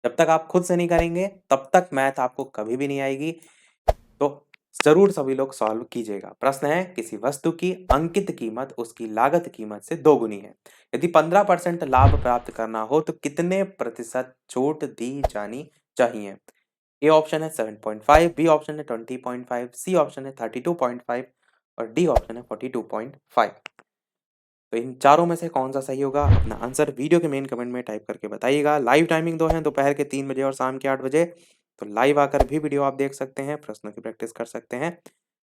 जब तक आप खुद से नहीं करेंगे, तब तक मैथ आपको कभी भी नहीं आएगी। तो ज़रूर सभी लोग सॉल्व कीजिएगा। प्रश्न है, किसी वस्तु की अंकित कीमत उसकी लागत कीमत से दोगुनी है। यदि 15% लाभ प्राप्त करना हो तो कितने प्रतिशत छूट दी जानी चाहिए? ए ऑप्शन है 7.5, बी ऑप्शन है 20.5, सी ऑप्शन है 32.5 और डी ऑप्शन है 42.5। तो इन चारों में से कौन-सा सही होगा? अपना आंसर वीडियो के मेन कमेंट में टाइप करके बताइएगा। लाइव टाइमिंग 2 है, दोपहर के 3 बजे और शाम के 8 बजे। तो लाइव आकर भी वीडियो आप देख सकते हैं, प्रश्नों की प्रैक्टिस कर सकते हैं।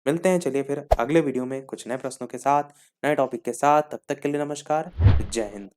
मिलते हैं चलिए फिर अगले वीडियो में कुछ नए प्रश्नों के साथ, नए टॉपिक के साथ। तब तक के लिए नमस्कार। जय हिंद।